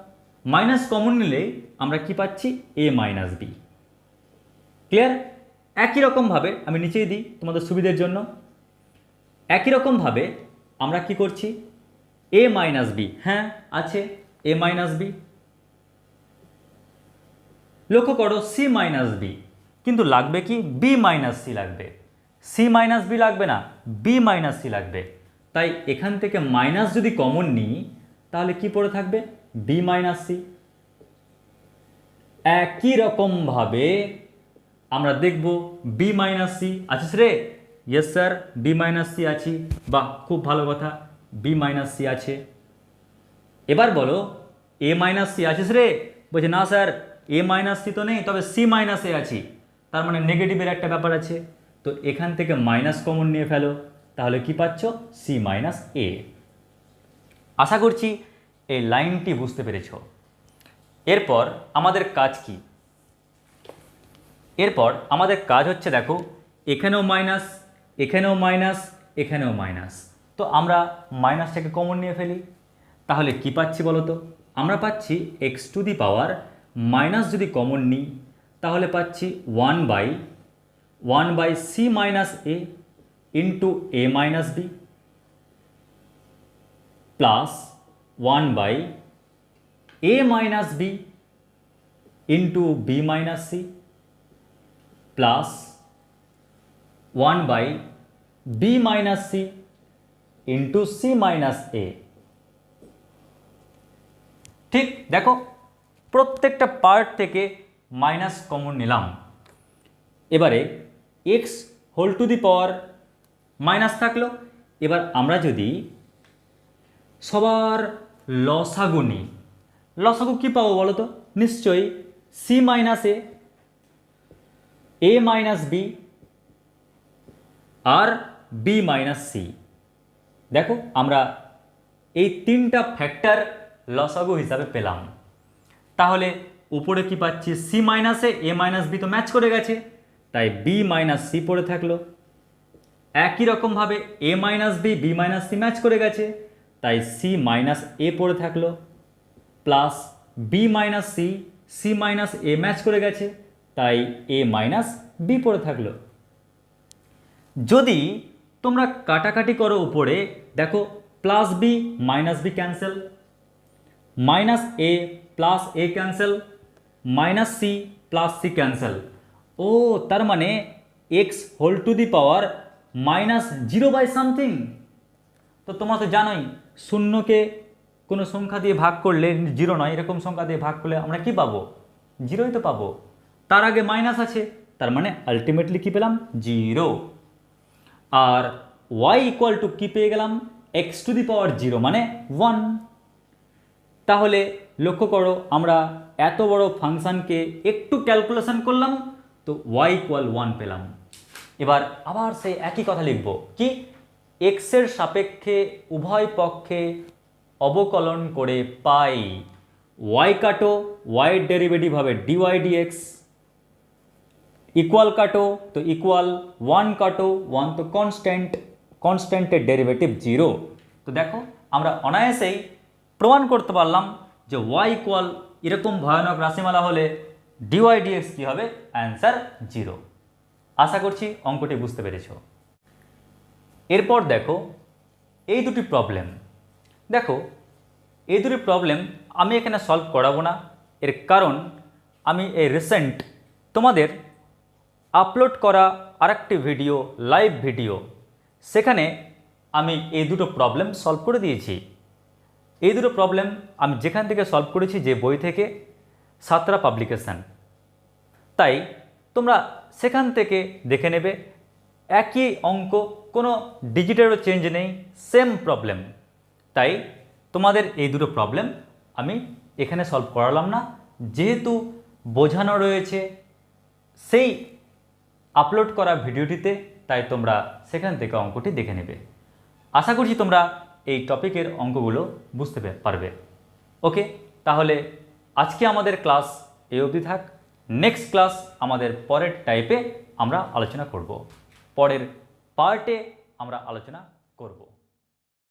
মাইনাস কমন নিলে আমরা কি পাচ্ছি? এ মাইনাস বি। ক্লিয়ার? একই রকমভাবে আমি নিচেই দিই তোমাদের সুবিধার জন্য। একই রকমভাবে আমরা কি করছি? এ মাইনাস বি, হ্যাঁ আছে এ মাইনাস বি। লক্ষ্য করো সি মাইনাস বি, কিন্তু লাগবে কি? বি মাইনাস সি লাগবে। সি মাইনাস বি লাগবে না, বি মাইনাস সি লাগবে। তাই এখান থেকে মাইনাস যদি কমন নিই তাহলে কি পড়ে থাকবে? B minus c. একই রকমভাবে আমরা দেখব বি মাইনাস সি আছিস রে? Yes sir, b minus c আছি। বাহ, খুব ভালো কথা, বি মাইনাস সি আছে। এবার বলো এ মাইনাস সি আছিস রে? বলছে না স্যার, এ মাইনাস সি তো নেই, তবে সি মাইনাস এ আছি, তার মানে নেগেটিভের একটা ব্যাপার আছে। তো এখান থেকে মাইনাস কমন নিয়ে ফেলো, তাহলে কি পাচ্ছ? সি মাইনাস এ। আশা করছি এই লাইনটি বুঝতে পেরেছ। এরপর আমাদের কাজ কি? এরপর আমাদের কাজ হচ্ছে দেখো এখানেও মাইনাস, এখানেও মাইনাস, এখানেও মাইনাস। তো আমরা মাইনাসটাকে কমন নিয়ে ফেলি, তাহলে কি পাচ্ছি বলো তো? আমরা পাচ্ছি x to the power minus যদি কমন নিই তাহলে পাচ্ছি 1/c minus a into a minus b plus 1/a minus b into b minus c plus 1/b minus c into c minus a. ঠিক দেখো, প্রত্যেকটা পার্ট থেকে মাইনাস কমন নিলাম। এবারে x whole to the power minus থাকলো। এবার আমরা যদি সবার লসাগু নিই, লসাগু কী পাবো বলো তো? নিশ্চয়ই সি মাইনাস এ মাইনাস বি আর বি মাইনাস সি। দেখো আমরা এই তিনটা ফ্যাক্টর লসাগু হিসাবে পেলাম। তাহলে উপরে কি পাচ্ছি? সি মাইনাসে এ মাইনাস বি তো ম্যাচ করে গেছে, তাই বি মাইনাস সি পড়ে থাকলো। একই রকমভাবে a minus b, b minus c match করে গেছে, তাই সি মাইনাস এ পড়ে থাকলো plus b minus c, c minus a match করে গেছে, তাই এ মাইনাস বি পড়ে থাকলো। যদি তোমরা কাটাকাটি করো উপরে, দেখো plus b minus b cancel, minus a plus a cancel, minus c plus c cancel. ও তার মানে x whole to the power minus 0/সামথিং। তো তোমরা তো জানোই শূন্যকে কোনো সংখ্যা দিয়ে ভাগ করলে, 0 নয় এরকম সংখ্যা দিয়ে ভাগ করলে আমরা কি পাবো? 0ই তো পাবো। তার আগে মাইনাস আছে, তার মানে আলটিমেটলি কি পেলাম? 0। আর y ইকুয়াল টু কি পেয়ে গেলাম? এক্স টু দি পাওয়ার 0 মানে 1। তাহলে লক্ষ্য করো আমরা এত বড় ফাংশানকে একটু ক্যালকুলেশন করলাম, তো y ইকুয়াল 1 পেলাম। এবার আবার সেই একই কথা লিখব কি? এক্সের সাপেক্ষে উভয় পক্ষে অবকলন করে পাই y কাটো, y এর ডেরিভেটিভ হবে dy dx ইকুয়াল কাটো তো ইকুয়াল, 1 কাটো 1 তো কনস্ট্যান্ট, কনস্ট্যান্টের ডেরিভেটিভ 0। তো দেখো আমরা অনায়াসেই প্রমাণ করতে পারলাম যে y ইকুয়াল এরকম ভয়ানক রাশিমালা হলে dy dx কী হবে, অ্যান্সার 0। আশা করছি অঙ্কটি বুঝতে পেরেছ। এরপর দেখো এই দুটি প্রবলেম, দেখো এই দুটি প্রবলেম আমি এখানে সলভ করাবো না, এর কারণ আমি এই রিসেন্ট তোমাদের আপলোড করা আরেকটি ভিডিও, লাইভ ভিডিও, সেখানে আমি এই দুটো প্রবলেম সলভ করে দিয়েছি। এই দুটো প্রবলেম আমি যেখান থেকে সলভ করেছি, যে বই থেকে, সাতরা পাবলিকেশন। তাই তোমরা সেখান থেকে দেখে নেবে, একই অঙ্ক, কোনো ডিজিটেরও চেঞ্জ নেই, সেম প্রবলেম। তাই তোমাদের এই দুটো প্রবলেম আমি এখানে সলভ করালাম না, যেহেতু বোঝানো রয়েছে সেই আপলোড করা ভিডিওটিতে, তাই তোমরা সেখান থেকে অঙ্কটি দেখে নেবে। আশা করছি তোমরা এই টপিকের অঙ্কগুলো বুঝতে পারবে। ওকে, তাহলে আজকে আমাদের ক্লাস এই অবধি থাক। নেক্সট ক্লাস আমাদের পরের টাইপে আমরা আলোচনা করব, পরের পার্টে আমরা আলোচনা করব।